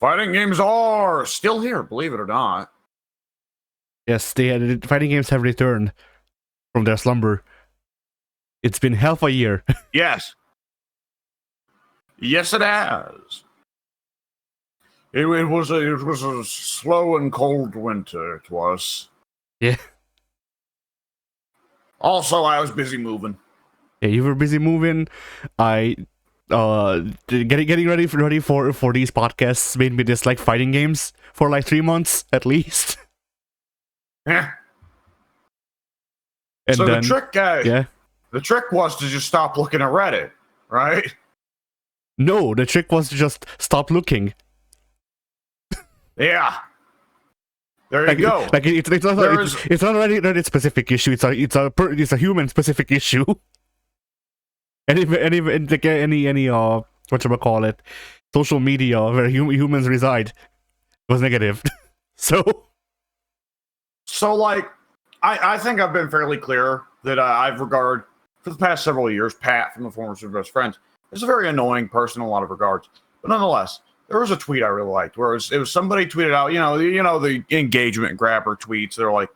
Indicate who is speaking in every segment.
Speaker 1: Fighting games are still here, believe it or not.
Speaker 2: Yes, fighting games have returned from their slumber. It's been half a year.
Speaker 1: Yes. Yes, it has. It was a slow and cold winter. It was.
Speaker 2: Yeah.
Speaker 1: Also, I was busy moving.
Speaker 2: Yeah, you were busy moving. I getting ready for these podcasts made me dislike fighting games for like 3 months at least.
Speaker 1: Yeah.
Speaker 2: And
Speaker 1: so
Speaker 2: then,
Speaker 1: the trick, guys.
Speaker 2: yeah.
Speaker 1: The trick was to just stop looking at Reddit, right?
Speaker 2: No, the trick was to just stop looking.
Speaker 1: Yeah. There you go.
Speaker 2: Like it's not a Reddit specific issue. It's a human specific issue. Any whatchamacallit, social media where humans reside was negative. So
Speaker 1: like, I think I've been fairly clear that I've regarded, for the past several years, Pat from the former Super Best Friends is a very annoying person in a lot of regards. But nonetheless, there was a tweet I really liked where it was somebody tweeted out, the engagement grabber tweets. They're like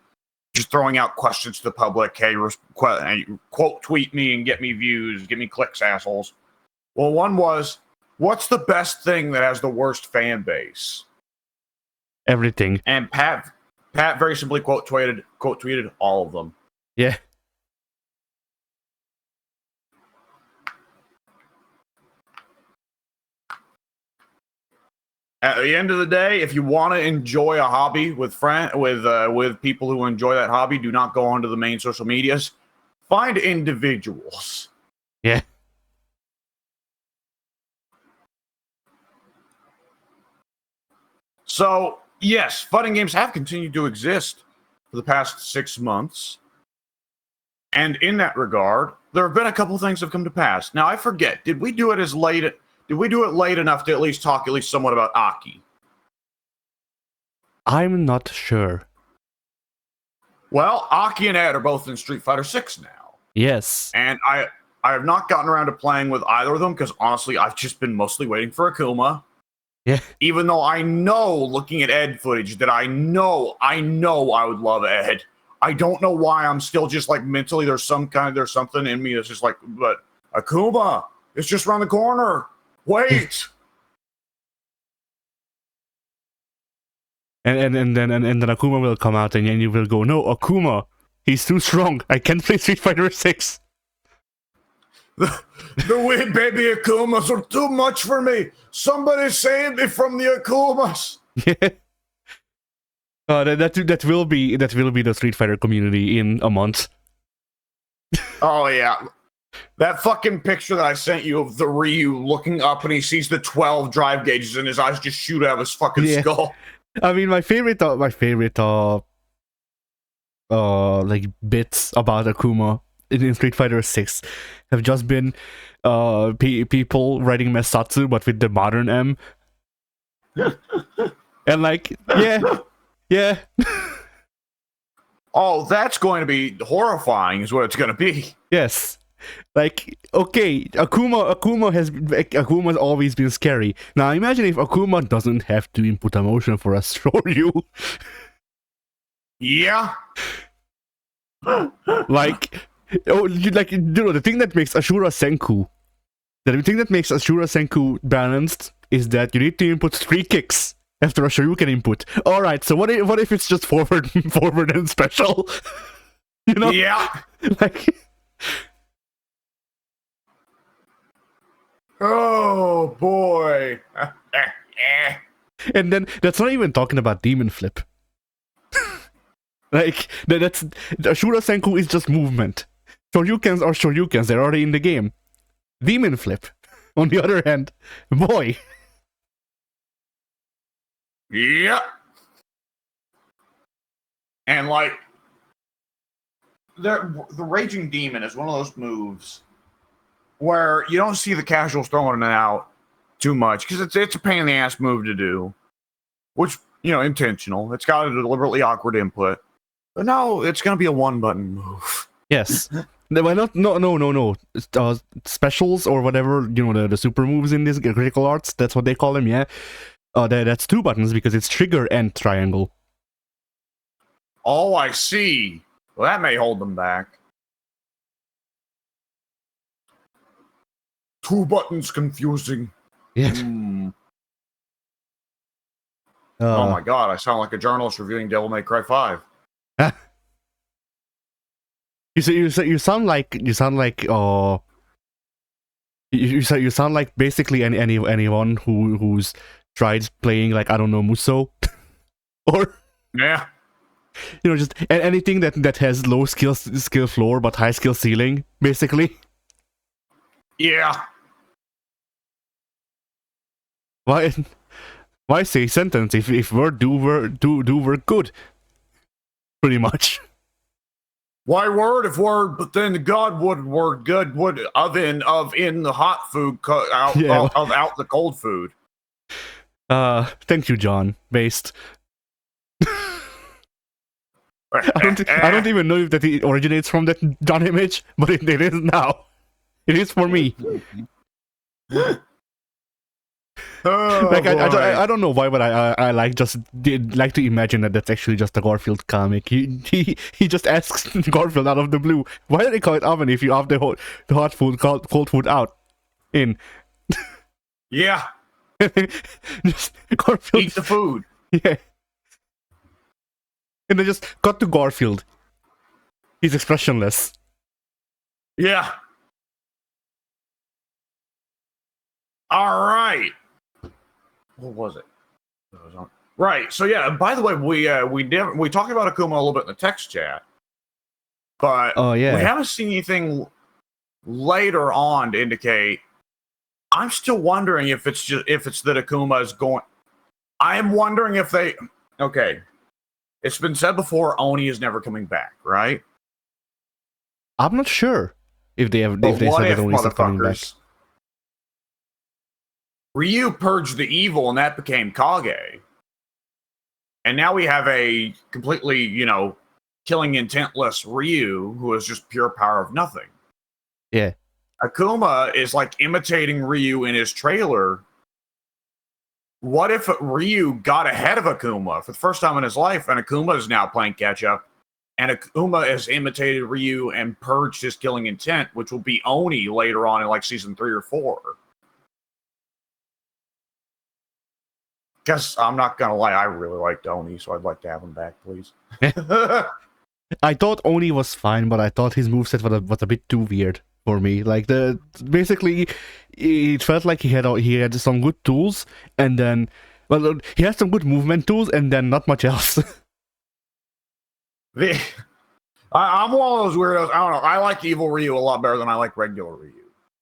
Speaker 1: just throwing out questions to the public. Hey, quote tweet me and get me views, get me clicks, assholes. Well, one was, what's the best thing that has the worst fan base?
Speaker 2: Everything.
Speaker 1: And Pat very simply quote tweeted all of them.
Speaker 2: Yeah.
Speaker 1: At the end of the day, if you want to enjoy a hobby with people who enjoy that hobby, do not go onto the main social medias. Find individuals.
Speaker 2: Yeah.
Speaker 1: So, yes, fighting games have continued to exist for the past 6 months. And in that regard, there have been a couple things that have come to pass. Now, I forget, did we do it late enough to at least talk somewhat about Aki?
Speaker 2: I'm not sure.
Speaker 1: Well, Aki and Ed are both in Street Fighter 6 now.
Speaker 2: Yes.
Speaker 1: And I have not gotten around to playing with either of them because honestly, I've just been mostly waiting for Akuma.
Speaker 2: Yeah.
Speaker 1: Even though I know, looking at Ed footage, that I know I would love Ed. I don't know why I'm still just like mentally there's something in me that's just like, but Akuma, it's just around the corner. Wait.
Speaker 2: and then Akuma will come out and then you will go, no, Akuma, he's too strong. I can't play Street Fighter 6.
Speaker 1: The wee baby Akumas are too much for me. Somebody save me from the Akumas.
Speaker 2: Yeah. That will be the Street Fighter community in a month.
Speaker 1: Oh yeah. That fucking picture that I sent you of the Ryu looking up and he sees the 12 drive gauges and his eyes just shoot out of his fucking skull.
Speaker 2: I mean, my favorite like bits about Akuma in Street Fighter 6 have just been people writing Mesatsu but with the modern M. And like, yeah.
Speaker 1: Oh, that's going to be horrifying is what it's going to be.
Speaker 2: Yes. Like, okay, Akuma's always been scary. Now imagine if Akuma doesn't have to input emotion for us to show you.
Speaker 1: Yeah.
Speaker 2: Like, the thing that makes Ashura Senku balanced is that you need to input 3 kicks after a Shoryuken input. Alright, so what if it's just forward and special? You know?
Speaker 1: Yeah.
Speaker 2: Like...
Speaker 1: Oh, boy.
Speaker 2: And then, that's not even talking about Demon Flip. Like, that's... Ashura Senku is just movement. Shoryukens are Shoryukens, they're already in the game. Demon Flip, on the other hand, boy.
Speaker 1: Yeah. And like, the Raging Demon is one of those moves where you don't see the casuals throwing it out too much because it's a pain in the ass move to do, which, intentional. It's got a deliberately awkward input, but no, it's going to be a 1-button move.
Speaker 2: Yes. No. Specials or whatever, the super moves in this critical arts, that's what they call them, yeah. That's two buttons because it's trigger and triangle.
Speaker 1: Oh, I see. Well, that may hold them back. Two buttons confusing.
Speaker 2: Yeah.
Speaker 1: Oh my god, I sound like a journalist reviewing Devil May Cry 5.
Speaker 2: You sound like you sound like basically anyone who's tried playing, like, I don't know, Muso or
Speaker 1: Yeah.
Speaker 2: just anything that has low skill floor but high skill ceiling, basically.
Speaker 1: Yeah.
Speaker 2: Why say sentence if word do work good? Pretty much.
Speaker 1: Why word if word, but then God would word good would in the hot food out the cold food.
Speaker 2: Thank you, John. Based. I don't even know if that it originates from that John image, but it is now. It is for me. Like, I don't know why, but I like did like to imagine that that's actually just a Garfield comic. He just asks Garfield out of the blue, why do they call it oven if you have the hot food cold food out in?
Speaker 1: Yeah.
Speaker 2: Just Garfield
Speaker 1: Eat the food.
Speaker 2: Yeah. And then just cut to Garfield. He's expressionless.
Speaker 1: Yeah. All right. What was it? Right. So yeah. By the way, we talked about Akuma a little bit in the text chat, but we haven't seen anything later on to indicate. I'm still wondering if it's that Akuma is going. I am wondering if they. Okay, it's been said before. Oni is never coming back, right?
Speaker 2: I'm not sure if they said that Oni's not coming back.
Speaker 1: Ryu purged the evil, and that became Kage. And now we have a completely, killing intentless Ryu who is just pure power of nothing.
Speaker 2: Yeah.
Speaker 1: Akuma is like imitating Ryu in his trailer. What if Ryu got ahead of Akuma for the first time in his life, and Akuma is now playing catch up, and Akuma has imitated Ryu and purged his killing intent, which will be Oni later on in like season 3 or 4. Because I'm not gonna lie, I really liked Oni, so I'd like to have him back, please.
Speaker 2: I thought Oni was fine, but I thought his moveset was a bit too weird for me. Like, basically, it felt like he had some good tools, and then, well, he had some good movement tools, and then not much else.
Speaker 1: I'm one of those weirdos. I don't know. I like Evil Ryu a lot better than I like regular Ryu.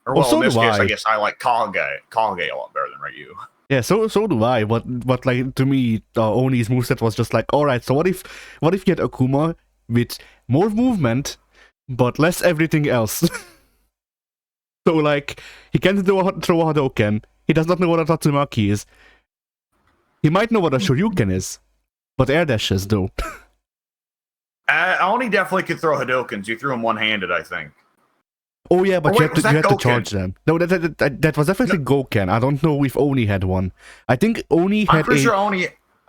Speaker 1: Or well, in this case, I guess I like Kage a lot better than Ryu.
Speaker 2: Yeah, so do I. But like, to me, Oni's moveset was just like, all right. So what if you had Akuma with more movement, but less everything else? So like, he can't throw a Hadouken. He does not know what a Tatsumaki is. He might know what a Shoryuken is, but air dashes do.
Speaker 1: Oni definitely could throw Hadoukens. You threw them one-handed, I think.
Speaker 2: Oh yeah, but you had to charge them. No, that was definitely Goken. I don't know if Oni had one. I think Oni had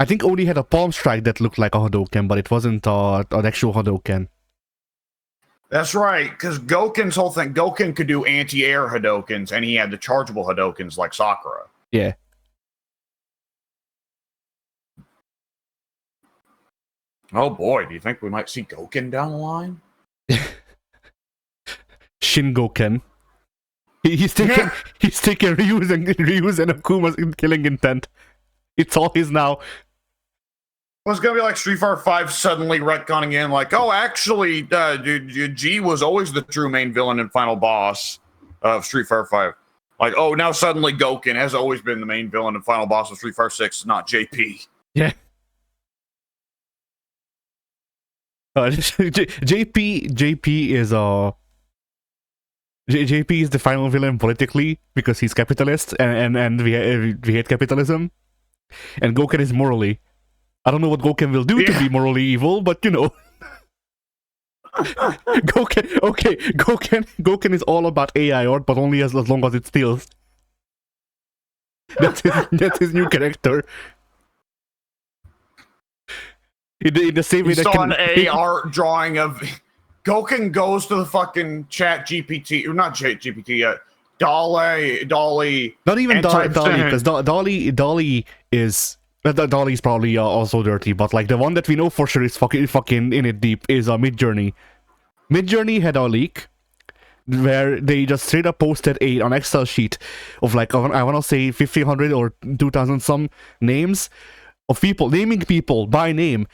Speaker 2: I think Oni had a palm strike that looked like a Hadouken, but it wasn't an actual Hadouken.
Speaker 1: That's right, because Goken's whole thing, Goken could do anti-air Hadoukens, and he had the chargeable Hadoukens like Sakura.
Speaker 2: Yeah.
Speaker 1: Oh boy, do you think we might see Goken down the line?
Speaker 2: Shingoken. He's taking Ryu's and Akuma's killing intent. It's all his now.
Speaker 1: Well, it's gonna be like Street Fighter 5 suddenly retconning in, like, oh, actually, G was always the true main villain and final boss of Street Fighter 5. Like, oh, now suddenly Goken has always been the main villain and final boss of Street Fighter 6, not JP.
Speaker 2: Yeah. JP is JP is the final villain politically because he's capitalist and we hate capitalism, and Goken is morally. I don't know what Goken will do to be morally evil, but you know. Goken is all about AI art, but only as long as it steals. That's his new character. In the same way
Speaker 1: You
Speaker 2: that
Speaker 1: saw an
Speaker 2: can,
Speaker 1: art drawing of Goken goes to the fucking chat GPT, or not chat GPT, Dolly,
Speaker 2: not even
Speaker 1: and types
Speaker 2: Dolly,
Speaker 1: in.
Speaker 2: because Dolly is Dolly's probably also dirty, but like the one that we know for sure is fucking in it deep is Midjourney. Midjourney had a leak where they just straight up posted an Excel sheet of like I want to say 1,500 or 2,000 some names of people, naming people by name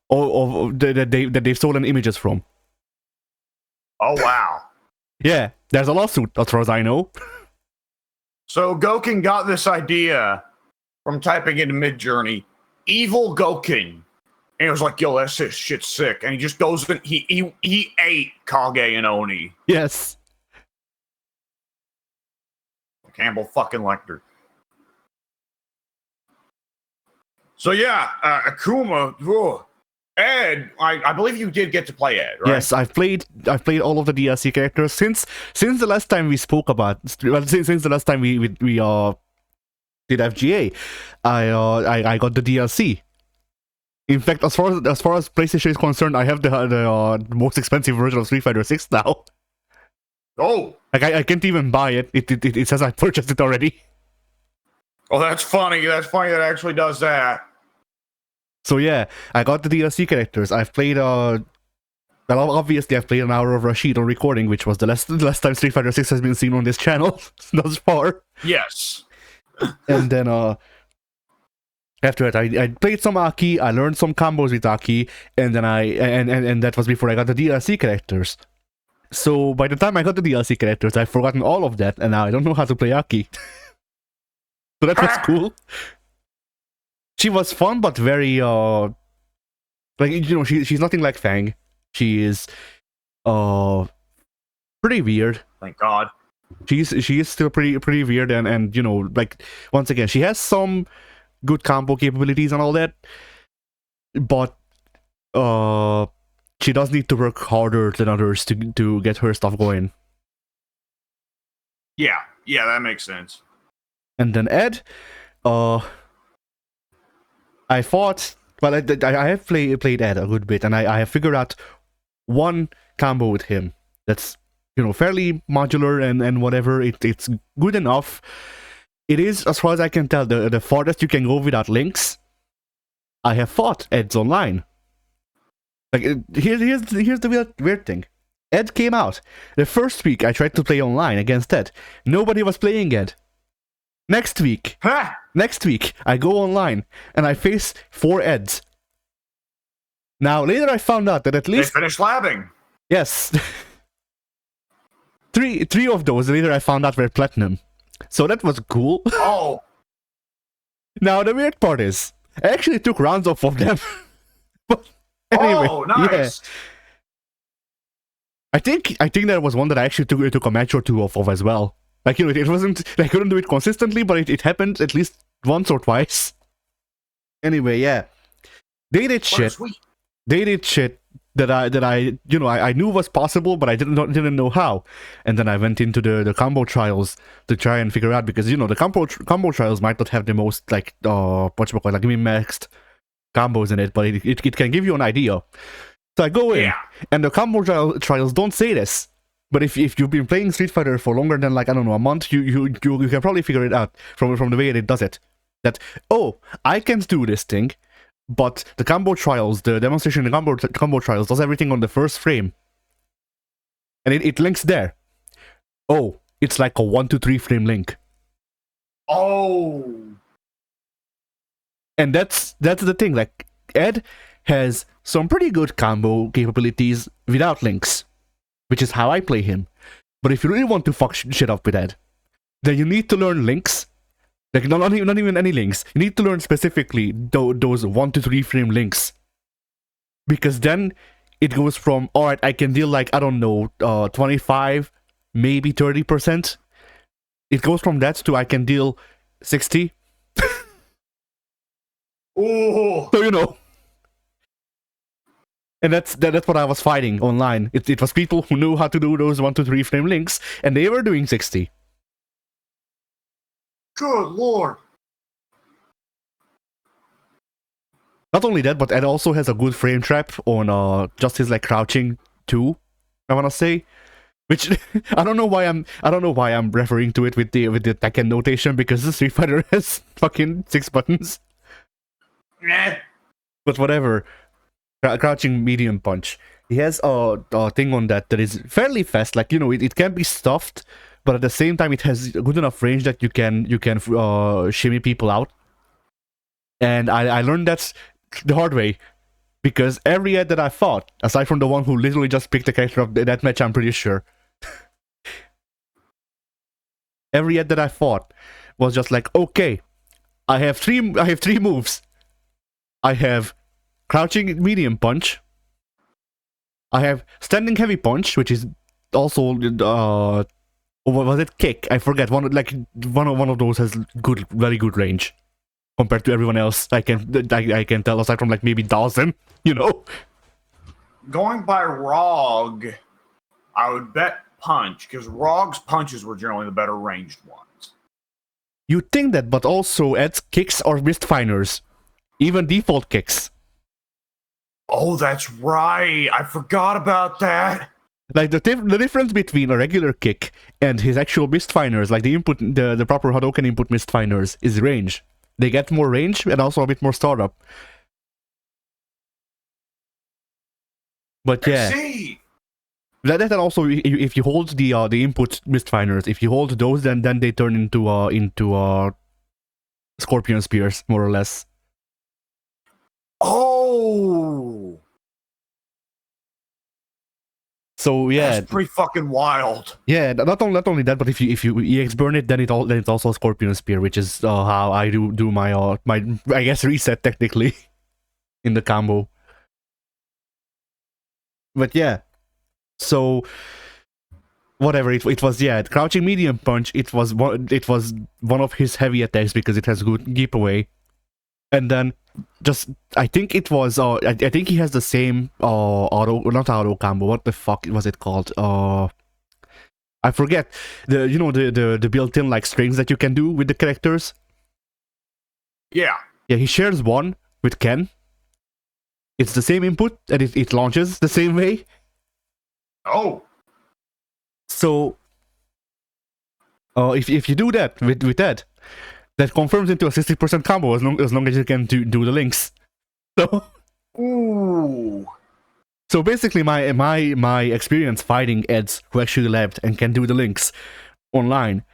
Speaker 2: that they've stolen images from.
Speaker 1: Oh wow!
Speaker 2: Yeah, there's a lawsuit as far as I know.
Speaker 1: So Goken got this idea from typing into Midjourney, evil Goken, and he was like, "Yo, that's this shit's sick," and he just goes and he ate Kage and Oni.
Speaker 2: Yes.
Speaker 1: Campbell fucking Lecter. So yeah, Akuma. Ugh. Ed, I believe you did get to play Ed, right?
Speaker 2: Yes, I've played all of the DLC characters since the last time we spoke about. Well, since the last time we did FGA, I got the DLC. In fact, as far as PlayStation is concerned, I have the most expensive version of Street Fighter 6 now.
Speaker 1: Oh,
Speaker 2: Like I can't even buy it. It says I purchased it already.
Speaker 1: oh, that's funny. That's funny. That actually does that.
Speaker 2: So yeah, I got the DLC characters. I've played well, obviously I've played an hour of Rashid on recording, which was the last time Street Fighter 6 has been seen on this channel thus far.
Speaker 1: Yes.
Speaker 2: And then after that, I played some Aki. I learned some combos with Aki, and then and that was before I got the DLC characters. So by the time I got the DLC characters, I've forgotten all of that, and now I don't know how to play Aki. So that was cool. She was fun, but very like she's nothing like Fang. She is pretty weird.
Speaker 1: Thank God.
Speaker 2: She is still pretty weird, and like once again, she has some good combo capabilities and all that, but she does need to work harder than others to get her stuff going.
Speaker 1: Yeah, that makes sense.
Speaker 2: And then Ed, I thought, well, I have played Ed a good bit, and I have figured out one combo with him that's fairly modular and whatever. It's good enough. It is, as far as I can tell, the farthest you can go without links. I have fought Ed's online. Like here's the weird thing. Ed came out. The first week I tried to play online against Ed. Nobody was playing Ed. Next week, I go online and I face 4 Eds. Now later I found out that at least
Speaker 1: they finished labbing.
Speaker 2: Yes. three of those later I found out were platinum. So that was cool.
Speaker 1: Oh.
Speaker 2: Now the weird part is I actually took rounds off of them. But anyway,
Speaker 1: oh, nice.
Speaker 2: Yeah. I think there was one that I actually took a match or two off of as well. Like, it wasn't, I couldn't do it consistently, but it happened at least once or twice. Anyway, yeah. They did shit. They did shit that I knew was possible, but I didn't know how. And then I went into the combo trials to try and figure out, because the combo trials might not have the most like maxed combos in it, but it can give you an idea. So I go in, and the combo trials don't say this. But if you've been playing Street Fighter for longer than, like, I don't know, a month, you can probably figure it out from the way it does it. That, oh, I can do this thing, but the combo trials, the demonstration in the combo trials does everything on the first frame. And it links there. Oh, it's like a 1 to 3 frame link.
Speaker 1: Oh.
Speaker 2: And that's the thing, like, Ed has some pretty good combo capabilities without links, which is how I play him. But if you really want to fuck shit up with Ed, then you need to learn links. Like, not even any links. You need to learn specifically those 1 to 3 frame links. Because then it goes from, alright, I can deal like, I don't know, 25, maybe 30%. It goes from that to I can deal 60.
Speaker 1: Oh.
Speaker 2: So, and that's what I was fighting online. It was people who knew how to do those 1 to 3 frame links, and they were doing 60.
Speaker 1: Good lord.
Speaker 2: Not only that, but Ed also has a good frame trap on just his like crouching too. I wanna say, which I don't know why I'm referring to it with the Tekken notation, because the Street Fighter has fucking 6 buttons. But whatever. Crouching medium punch. He has a thing on that is fairly fast. Like, you know, it can be stuffed, but at the same time it has good enough range that you can shimmy people out. And I learned that the hard way, because every ad that I fought, aside from the one who literally just picked the character of that match, I'm pretty sure, every ad that I fought was just like, okay, I have three moves. I have crouching medium punch. I have standing heavy punch, which is also what was it? Kick. I forget. One of those has very good range compared to everyone else. I can tell, aside from like maybe Dawson, you know.
Speaker 1: Going by ROG, I would bet punch, because ROG's punches were generally the better ranged ones.
Speaker 2: You'd think that, but also Ed's kicks are misdefiners, even default kicks.
Speaker 1: Oh, that's right. I forgot about that.
Speaker 2: Like the difference between a regular kick and his actual misdefiners, like the proper Hadouken input misdefiners, is range. They get more range and also a bit more startup. But yeah,
Speaker 1: See?
Speaker 2: that and also if you hold the input misdefiners, if you hold those, then they turn into scorpion spears, more or less.
Speaker 1: Oh,
Speaker 2: so yeah,
Speaker 1: that's pretty fucking wild.
Speaker 2: Yeah, not only that, but if you EX burn it, then it's also a scorpion spear, which is how I do my I guess reset technically in the combo. But yeah, so whatever it was, yeah, crouching medium punch. It was one of his heavy attacks because it has good giveaway, and then just I think it was I think he has the same not auto combo. What the fuck was it called? I forget the built-in like strings that you can do with the characters.
Speaker 1: Yeah.
Speaker 2: Yeah, he shares one with Ken. It's the same input and it launches the same way.
Speaker 1: Oh.
Speaker 2: So if you do that with that confirms into a 60% combo as long as you can do the links. So
Speaker 1: Ooh.
Speaker 2: So basically, my experience fighting Eds who actually left and can do the links online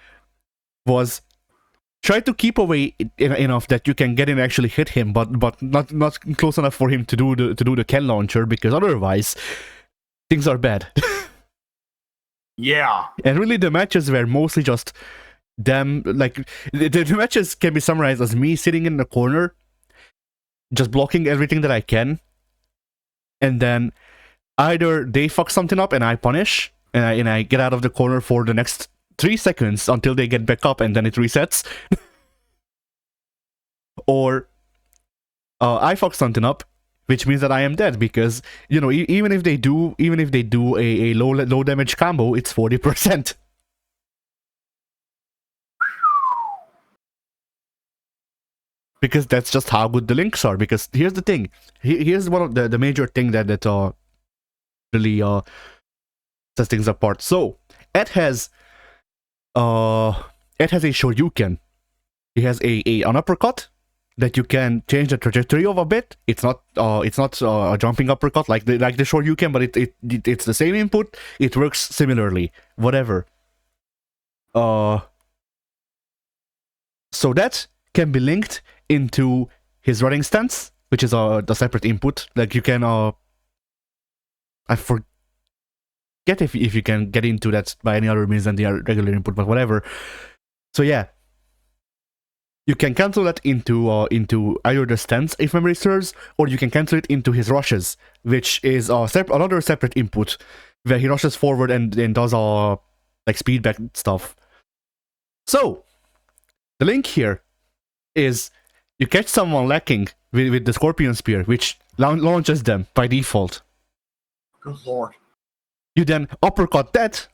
Speaker 2: was try to keep away enough that you can get in and actually hit him, but not close enough for him to do the Ken launcher, because otherwise things are bad.
Speaker 1: Yeah.
Speaker 2: And really, the matches were mostly just them. Like the matches can be summarized as me sitting in the corner, just blocking everything that I can. And then either they fuck something up and I punish, and I get out of the corner for the next 3 seconds until they get back up and then it resets. Or I fuck something up, which means that I am dead, because, you know, even if they do a low damage combo, it's 40%. Because that's just how good the links are. Because here's the thing. Here's one of the major thing that really sets things apart. So Ed has a Shoryuken. He has an uppercut that you can change the trajectory of a bit. It's not a jumping uppercut like the Shoryuken, but it's the same input. It works similarly. Whatever. So that can be linked into his running stance, which is a separate input. Like you can I forget if you can get into that by any other means than the regular input, but whatever. So yeah, you can cancel that into either the stance, if memory serves, or you can cancel it into his rushes, which is another separate input where he rushes forward and does like speed back stuff. So the link here is you catch someone lacking with the Scorpion Spear, which launches them by default.
Speaker 1: Good lord.
Speaker 2: You then uppercut that,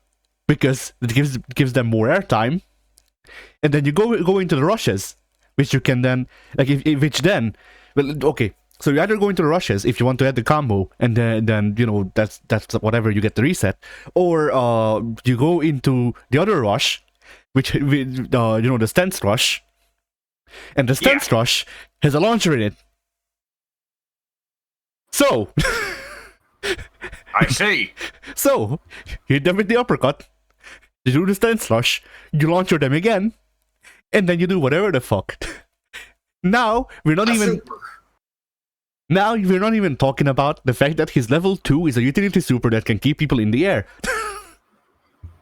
Speaker 2: because it gives them more airtime, and then you go into the rushes, which you can then okay. So you either go into the rushes if you want to add the combo, and then that's whatever, you get the reset, or you go into the other rush, which the stance rush, and the stance rush has a launcher in it. So
Speaker 1: I see.
Speaker 2: So you hit them with the uppercut, you do the stance rush, you launcher them again, and then you do whatever the fuck. Now we're not even talking about the fact that his level 2 is a utility super that can keep people in the air.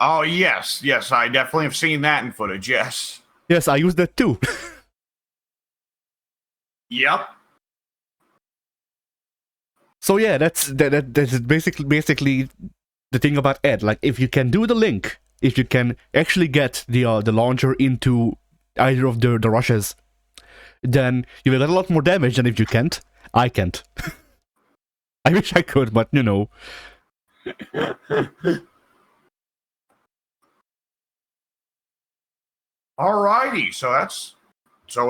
Speaker 1: Oh, yes, I definitely have seen that in footage, yes.
Speaker 2: Yes, I use that too.
Speaker 1: Yep.
Speaker 2: So yeah, that's basically the thing about Ed. Like, if you can do the link, if you can actually get the launcher into either of the rushes, then you will get a lot more damage than if you can't. I can't. I wish I could, but
Speaker 1: Alrighty, so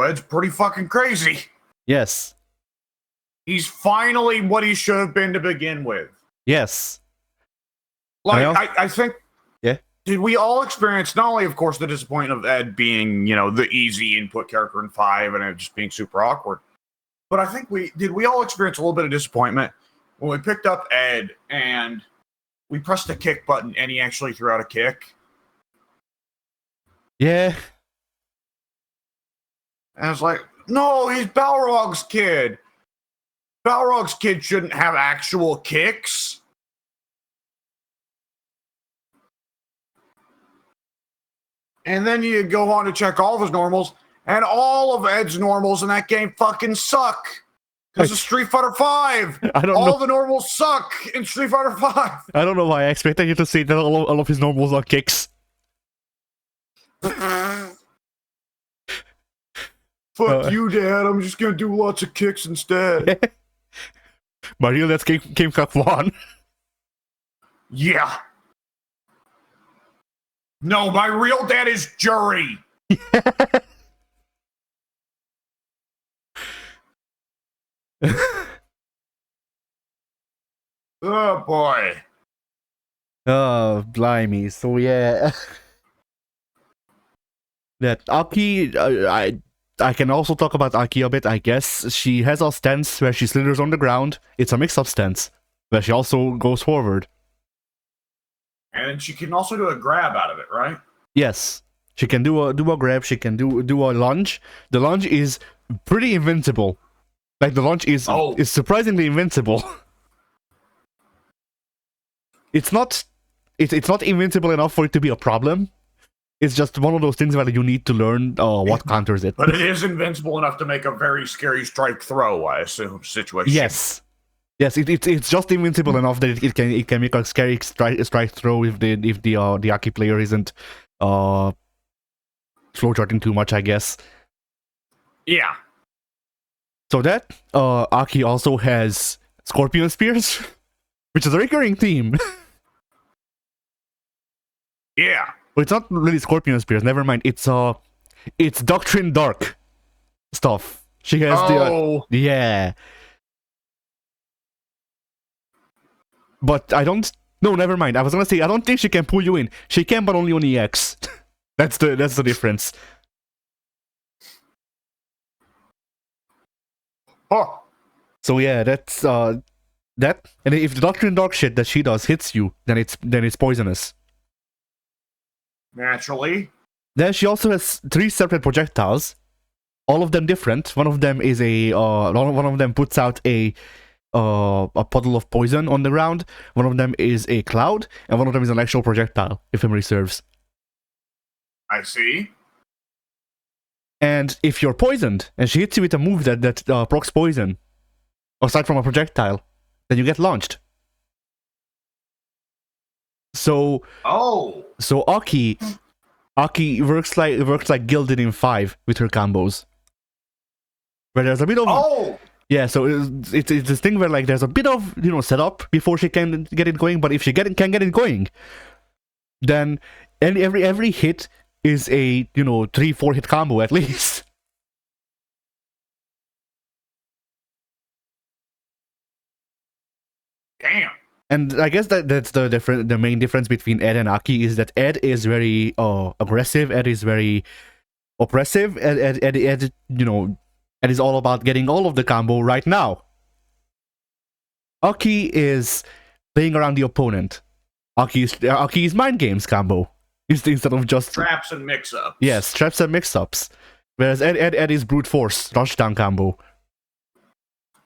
Speaker 1: Ed's pretty fucking crazy.
Speaker 2: Yes.
Speaker 1: He's finally what he should have been to begin with.
Speaker 2: Yes.
Speaker 1: Like, I think...
Speaker 2: Yeah?
Speaker 1: Did we all experience, not only, of course, the disappointment of Ed being, the easy input character in 5 and it just being super awkward, but I think we all experience a little bit of disappointment when we picked up Ed and we pressed the kick button and he actually threw out a kick?
Speaker 2: Yeah.
Speaker 1: And it's like, no, he's Balrog's kid. Balrog's kid shouldn't have actual kicks. And then you go on to check all of his normals, and all of Ed's normals in that game fucking suck. Because of Street Fighter V.
Speaker 2: I don't know.
Speaker 1: All the normals suck in Street Fighter V.
Speaker 2: I don't know why I expected you to say that all of his normals are kicks.
Speaker 1: Fuck you, Dad. I'm just gonna do lots of kicks instead.
Speaker 2: My real dad's Game Cup 1.
Speaker 1: Yeah. No, my real dad is Jury. Oh, boy.
Speaker 2: Oh, blimey. So, yeah. That Aki, I can also talk about Aki a bit, I guess. She has a stance where she slithers on the ground. It's a mix-up stance, where she also goes forward.
Speaker 1: And she can also do a grab out of it, right?
Speaker 2: Yes. She can do a grab, she can do a lunge. The lunge is pretty invincible. Like, the lunge is surprisingly invincible. It's not invincible enough for it to be a problem. It's just one of those things where you need to learn what counters it.
Speaker 1: But it is invincible enough to make a very scary strike throw, I assume, situation.
Speaker 2: Yes. Yes, it's just invincible enough that it can make a scary strike throw if the Aki player isn't flowcharting too much, I guess.
Speaker 1: Yeah.
Speaker 2: So that Aki also has Scorpion Spears, which is a recurring theme.
Speaker 1: Yeah.
Speaker 2: Well, it's not really Scorpion Spears. Never mind. It's Doctrine Dark stuff. She has yeah. But I don't. No, never mind. I was gonna say I don't think she can pull you in. She can, but only on EX. That's the difference.
Speaker 1: Oh.
Speaker 2: So yeah, that's that. And if the Doctrine Dark shit that she does hits you, then it's poisonous.
Speaker 1: Naturally.
Speaker 2: Then she also has 3 separate projectiles, all of them different. One of them is one of them puts out a puddle of poison on the ground. One of them is a cloud, and one of them is an actual projectile, if memory serves.
Speaker 1: I see.
Speaker 2: And if you're poisoned, and she hits you with a move that procs poison, aside from a projectile, then you get launched. So Aki works like Gilded in 5 with her combos, where there's a bit of yeah. So it's this thing where like there's a bit of setup before she can get it going, but if she can get it going, then every hit is a 3-4 hit combo at least.
Speaker 1: Damn.
Speaker 2: And I guess that's the main difference between Ed and Aki is that Ed is very aggressive, Ed is very oppressive, Ed Ed is all about getting all of the combo right now. Aki is playing around the opponent. Aki is mind games combo instead of just
Speaker 1: Traps and mix-ups.
Speaker 2: yes, traps and mix-ups. Whereas Ed is brute force rushdown combo.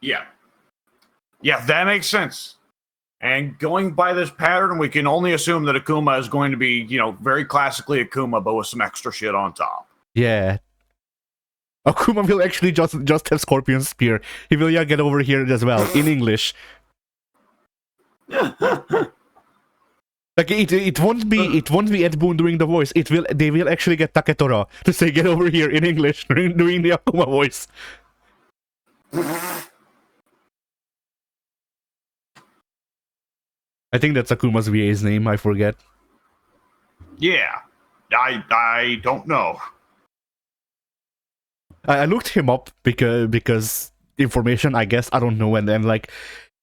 Speaker 1: Yeah. Yeah, that makes sense. And going by this pattern, we can only assume that Akuma is going to be, very classically Akuma, but with some extra shit on top.
Speaker 2: Yeah. Akuma will actually just have Scorpion Spear. He will get over here as well, in English. Like it won't be Ed Boon doing the voice. They will actually get Taketora to say get over here in English doing the Akuma voice. I think that's Akuma's VA's name, I forget.
Speaker 1: Yeah. I don't know.
Speaker 2: I looked him up because information, I guess, I don't know, and then like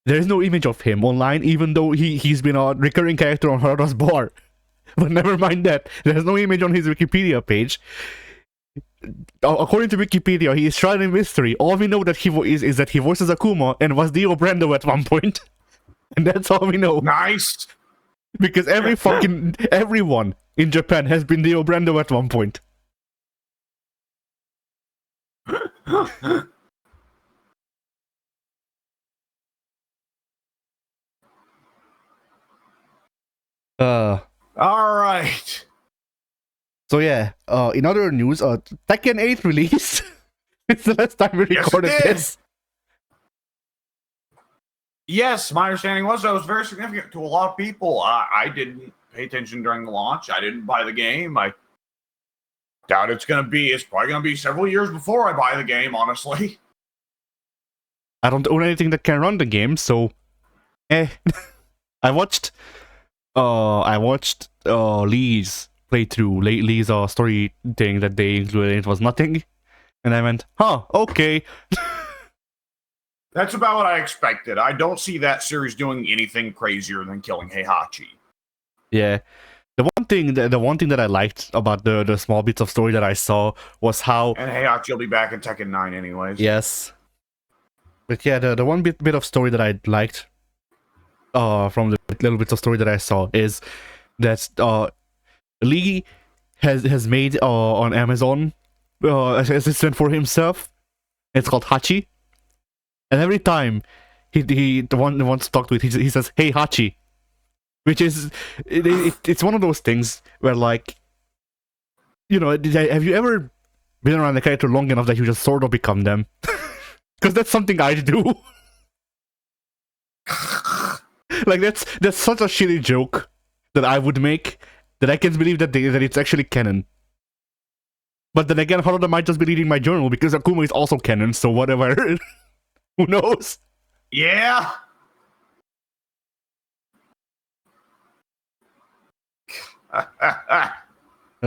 Speaker 2: there's no image of him online, even though he's been a recurring character on Harada's bar. But never mind that, there's no image on his Wikipedia page. According to Wikipedia, he is shrouded in mystery. All we know that is that he voices Akuma and was Dio Brando at one point. And that's all we know.
Speaker 1: Nice.
Speaker 2: Because everyone in Japan has been Dio Brando at one point.
Speaker 1: All right.
Speaker 2: So yeah, in other news, Tekken 8 released. It's the last time we recorded this.
Speaker 1: Yes, my understanding was that was very significant to a lot of people. I didn't pay attention during the launch. I didn't buy the game. I doubt it's probably gonna be several years before I buy the game, honestly.
Speaker 2: I don't own anything that can run the game, so I watched Lee's playthrough, Lee's story thing that they included. It was nothing, and I went, huh, okay.
Speaker 1: That's about what I expected. I don't see that series doing anything crazier than killing Heihachi.
Speaker 2: Yeah. The one thing that I liked about the small bits of story that I saw was how...
Speaker 1: And Heihachi will be back in Tekken 9 anyways.
Speaker 2: Yes. But yeah, the one bit of story that I liked from the little bits of story that I saw is that Lee has made on Amazon an assistant for himself. It's called Hachi. And every time the one who wants to talk to it, he says, "Hey Hachi," which is it's one of those things where, like, have you ever been around a character long enough that you just sort of become them? Because that's something I do. Like that's such a shitty joke that I would make that I can't believe that it's actually canon. But then again, Harada might just be reading my journal because Akuma is also canon, so whatever. Who knows?
Speaker 1: Yeah.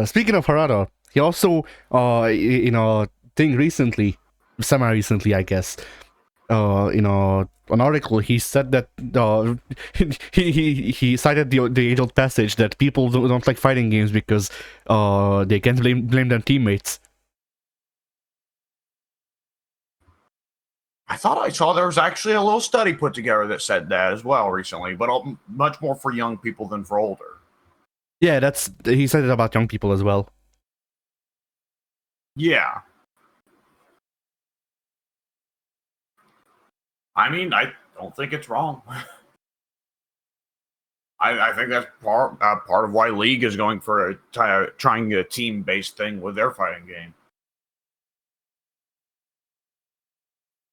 Speaker 2: Speaking of Harada, he also, in a thing recently, semi-recently, I guess, in an article, he said that he cited the age-old passage that people don't like fighting games because they can't blame their teammates.
Speaker 1: I thought I saw there was actually a little study put together that said that as well recently, but much more for young people than for older.
Speaker 2: Yeah, he said it about young people as well.
Speaker 1: Yeah. I mean, I don't think it's wrong. I think that's part of why League is going for trying a team-based thing with their fighting game.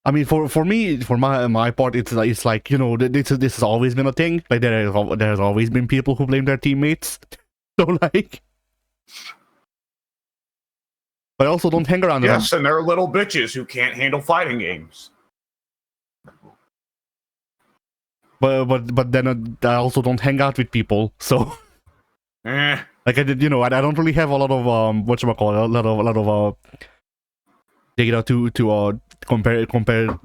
Speaker 2: I mean, for me, for my part, it's like this has always been a thing. Like there's always been people who blame their teammates. So like, but I also don't hang around.
Speaker 1: Yes, and they're little bitches who can't handle fighting games.
Speaker 2: But then I also don't hang out with people. So, Like I did, I don't really have a lot of whatchamacallit, a lot of data to compare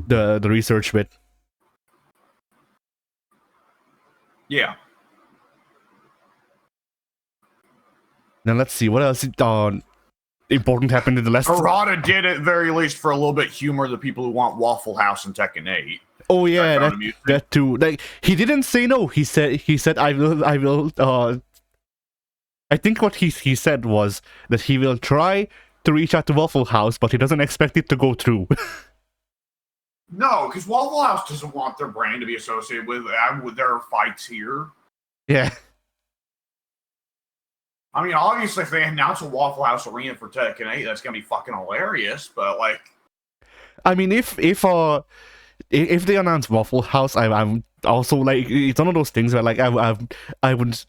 Speaker 2: the research with.
Speaker 1: Yeah.
Speaker 2: Now let's see what else important happened in the last.
Speaker 1: Harada did at very least for a little bit humor the people who want Waffle House and Tekken 8.
Speaker 2: Oh yeah,
Speaker 1: found amusing.
Speaker 2: that too. Like he didn't say no. He said I will. I think what he said was that he will try to reach out to Waffle House, but he doesn't expect it to go through.
Speaker 1: No, because Waffle House doesn't want their brand to be associated with their fights here.
Speaker 2: Yeah.
Speaker 1: I mean, obviously, if they announce a Waffle House arena for Tekken 8, that's gonna be fucking hilarious. But like,
Speaker 2: I mean, if they announce Waffle House, I'm also like, it's one of those things where like I would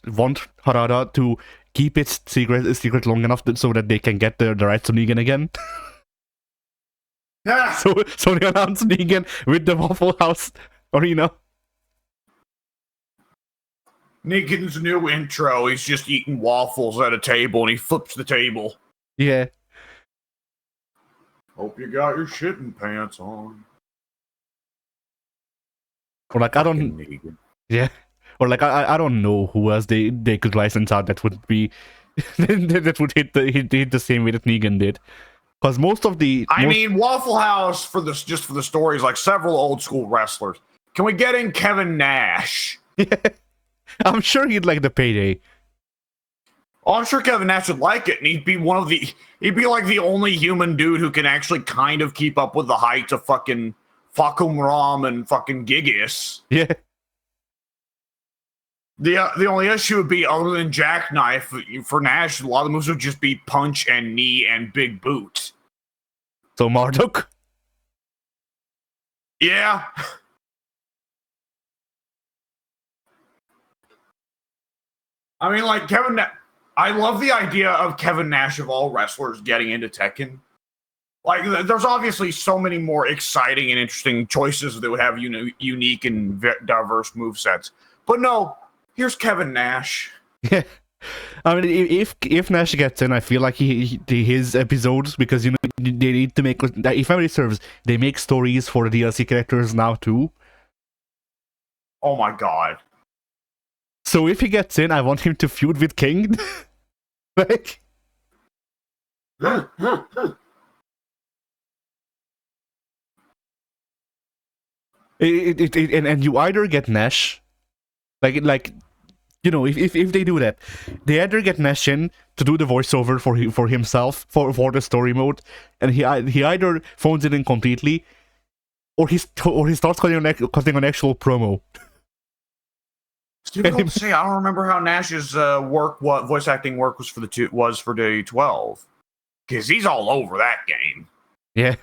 Speaker 2: want Harada to keep it secret long enough so that they can get the rights to Negan again.
Speaker 1: yeah.
Speaker 2: So they announce Negan with the Waffle House arena.
Speaker 1: Negan's new intro, he's just eating waffles at a table and he flips the table.
Speaker 2: Yeah.
Speaker 1: Hope you got your shitting pants on.
Speaker 2: Or like, I don't.
Speaker 1: Negan.
Speaker 2: Yeah. Or like, I don't know who else they could license out that would be that would hit the same way that Negan did. Because most of the
Speaker 1: I mean, Waffle House for this just for the stories, like several old school wrestlers. Can we get in Kevin Nash?
Speaker 2: Yeah. I'm sure he'd like the payday.
Speaker 1: Oh, I'm sure Kevin Nash would like it, and he'd be like the only human dude who can actually kind of keep up with the heights of fucking Fakum Ram and fucking Gigas.
Speaker 2: Yeah.
Speaker 1: The only issue would be, other than Jackknife, for Nash, a lot of the moves would just be punch and knee and big boot.
Speaker 2: So Marduk?
Speaker 1: Yeah. I mean, like, I love the idea of Kevin Nash of all wrestlers getting into Tekken. Like, there's obviously so many more exciting and interesting choices that would have unique and diverse movesets. But no, here's Kevin Nash.
Speaker 2: Yeah. I mean, if Nash gets in, I feel like his episodes, because they need to make, if memory serves, they make stories for the DLC characters now too.
Speaker 1: Oh my god.
Speaker 2: So if he gets in, I want him to feud with King. Like, and you either get Nash, if they do that, they either get Nash in to do the voiceover for himself for the story mode, and he either phones it in completely, or he starts cutting an actual promo.
Speaker 1: It's difficult to say. I don't remember how Nash's what voice acting work was for day 12, because he's all over that game.
Speaker 2: Yeah.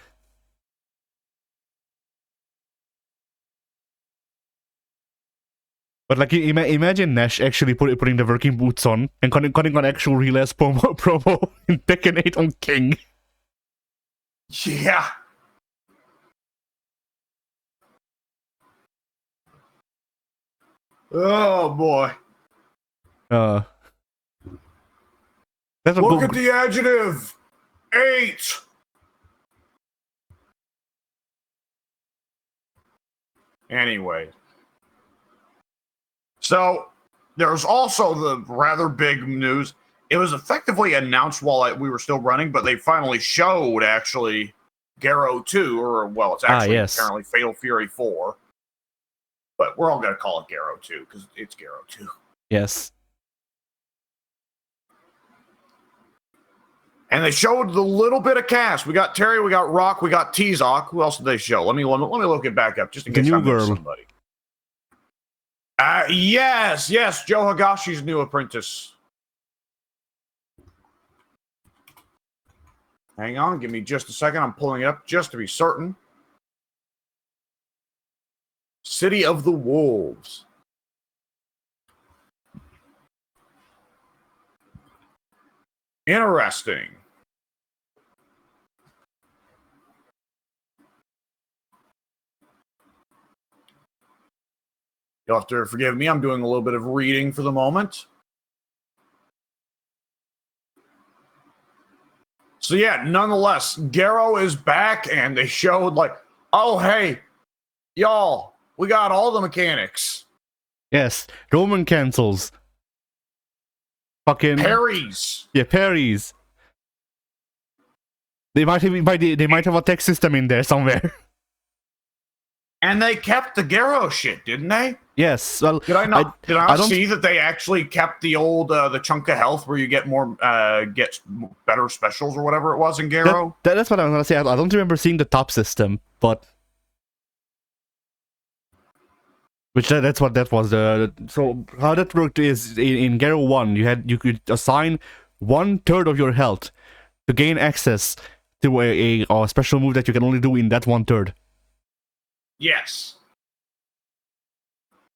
Speaker 2: But like, imagine Nash actually putting the working boots on and cutting an actual real ass promo in Tekken 8 on King.
Speaker 1: Yeah. Oh boy.
Speaker 2: Look
Speaker 1: at the adjective. 8. Anyway. So, there's also the rather big news. It was effectively announced while we were still running, but they finally showed, actually, Garo 2, or, well, it's actually apparently Fatal Fury 4. But we're all going to call it Garo 2, because it's Garo 2.
Speaker 2: Yes.
Speaker 1: And they showed the little bit of cast. We got Terry, we got Rock, we got T-Zoc. Who else did they show? Let me look it back up, just in case I missed somebody. Yes, Joe Higashi's new apprentice. Hang on, give me just a second. I'm pulling it up just to be certain. City of the Wolves. Interesting. You'll have to forgive me. I'm doing a little bit of reading for the moment. So yeah, nonetheless, Garo is back, and they showed like, oh hey, y'all, we got all the mechanics.
Speaker 2: Yes, Roman cancels. Fucking
Speaker 1: Parries.
Speaker 2: Yeah, parries. They might have a text system in there somewhere.
Speaker 1: And they kept the Garo shit, didn't they?
Speaker 2: Yes. Well,
Speaker 1: Did I not
Speaker 2: I don't
Speaker 1: see that they actually kept the old the chunk of health where you get more get better specials or whatever it was in Garo?
Speaker 2: That's what I'm gonna say. I don't remember seeing the top system, but that's what that was. So how that worked is in Garo 1, you could assign 1/3 of your health to gain access to a special move that you can only do in that 1/3.
Speaker 1: Yes.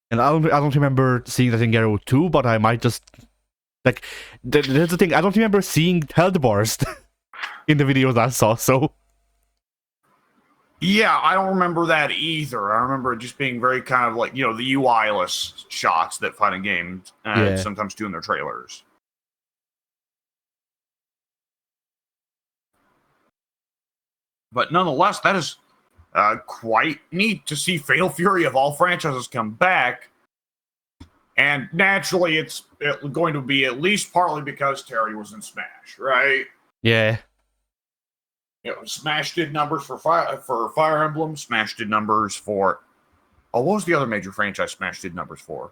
Speaker 2: And I don't remember seeing that in Garo 2, but I might just like that's the thing. I don't remember seeing health bars in the videos I saw. So
Speaker 1: yeah, I don't remember that either. I remember it just being very kind of like, you know, the UI-less shots that fighting games sometimes do in their trailers. But nonetheless, that is quite neat to see Fatal Fury of all franchises come back. And naturally, it's going to be at least partly because Terry was in Smash, right?
Speaker 2: yeah.
Speaker 1: You know, Smash did numbers for Fire Emblem. Smash did numbers for... Oh, what was the other major franchise Smash did numbers for?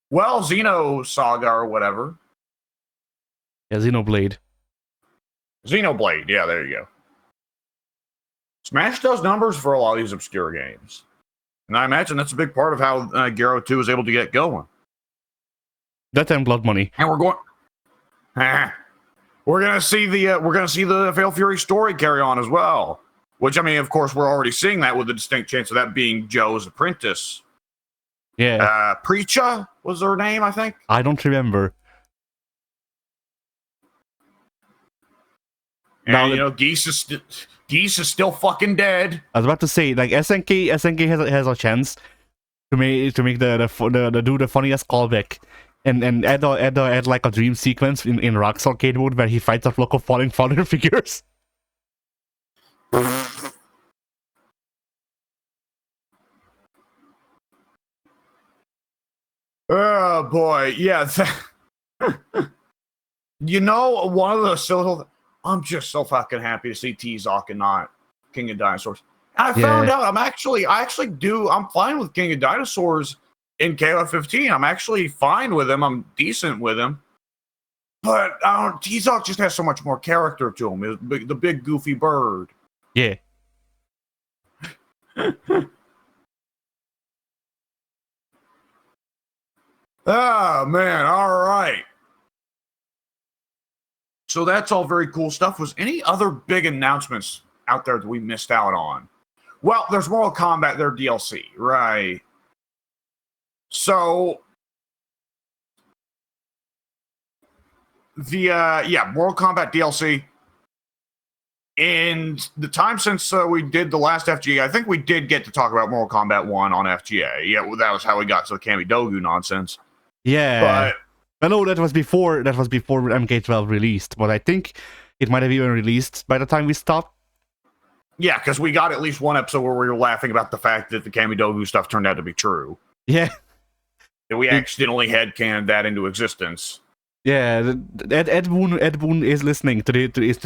Speaker 1: Well, Xenosaga or whatever.
Speaker 2: Yeah, Xenoblade.
Speaker 1: Xenoblade, yeah, there you go. Smash does numbers for a lot of these obscure games. And I imagine that's a big part of how Garo 2 is able to get going.
Speaker 2: That and Blood Money.
Speaker 1: And we're going... we're gonna see the Fatal Fury story carry on as well. Which, I mean, of course, we're already seeing that with a distinct chance of that being Joe's apprentice.
Speaker 2: Yeah.
Speaker 1: Preacha was her name, I think.
Speaker 2: I don't remember.
Speaker 1: And, you know, Geese is still fucking dead.
Speaker 2: I was about to say, like, SNK has a chance to make the funniest callback and add like a dream sequence in Rock's arcade mode where he fights a flock of falling father figures.
Speaker 1: Oh boy, yeah. You know, one of the silly... I'm just so fucking happy to see T-Zoc and not King of Dinosaurs. And I found out I'm fine with King of Dinosaurs in KOF 15. I'm actually fine with him. I'm decent with him. But T-Zoc just has so much more character to him. The big goofy bird.
Speaker 2: Yeah.
Speaker 1: Oh, man. All right. So that's all very cool stuff. Was any other big announcements out there that we missed out on? Well, there's Mortal Kombat, their DLC, right? So the Mortal Kombat DLC. In the time since we did the last FGA, I think we did get to talk about Mortal Kombat 1 on FGA. Yeah, well, that was how we got to the Kamidogu nonsense.
Speaker 2: Yeah.
Speaker 1: But
Speaker 2: I know that was before MK12 released, but I think it might have even released by the time we stopped.
Speaker 1: Yeah, because we got at least one episode where we were laughing about the fact that the Kamidogu stuff turned out to be true.
Speaker 2: Yeah.
Speaker 1: That we accidentally headcanoned that into existence.
Speaker 2: Yeah, Ed Boon is listening to this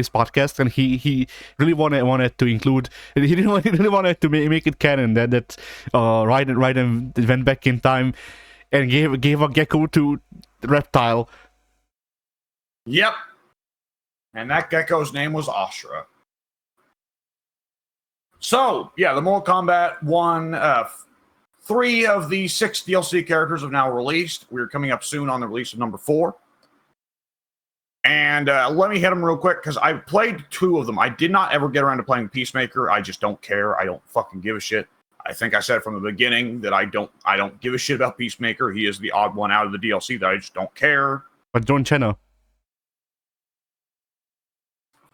Speaker 2: podcast, and he really wanted to include. He really wanted to make it canon that Raiden went back in time and gave a gecko to Reptile.
Speaker 1: Yep. And that gecko's name was Ashra. So, yeah, the Mortal Kombat 1, 3 of the 6 DLC characters have now released. We're coming up soon on the release of number 4. And let me hit them real quick, because I played 2 of them. I did not ever get around to playing Peacemaker. I just don't care. I don't fucking give a shit. I think I said from the beginning that I don't give a shit about Peacemaker. He is the odd one out of the DLC that I just don't care.
Speaker 2: But John Cena.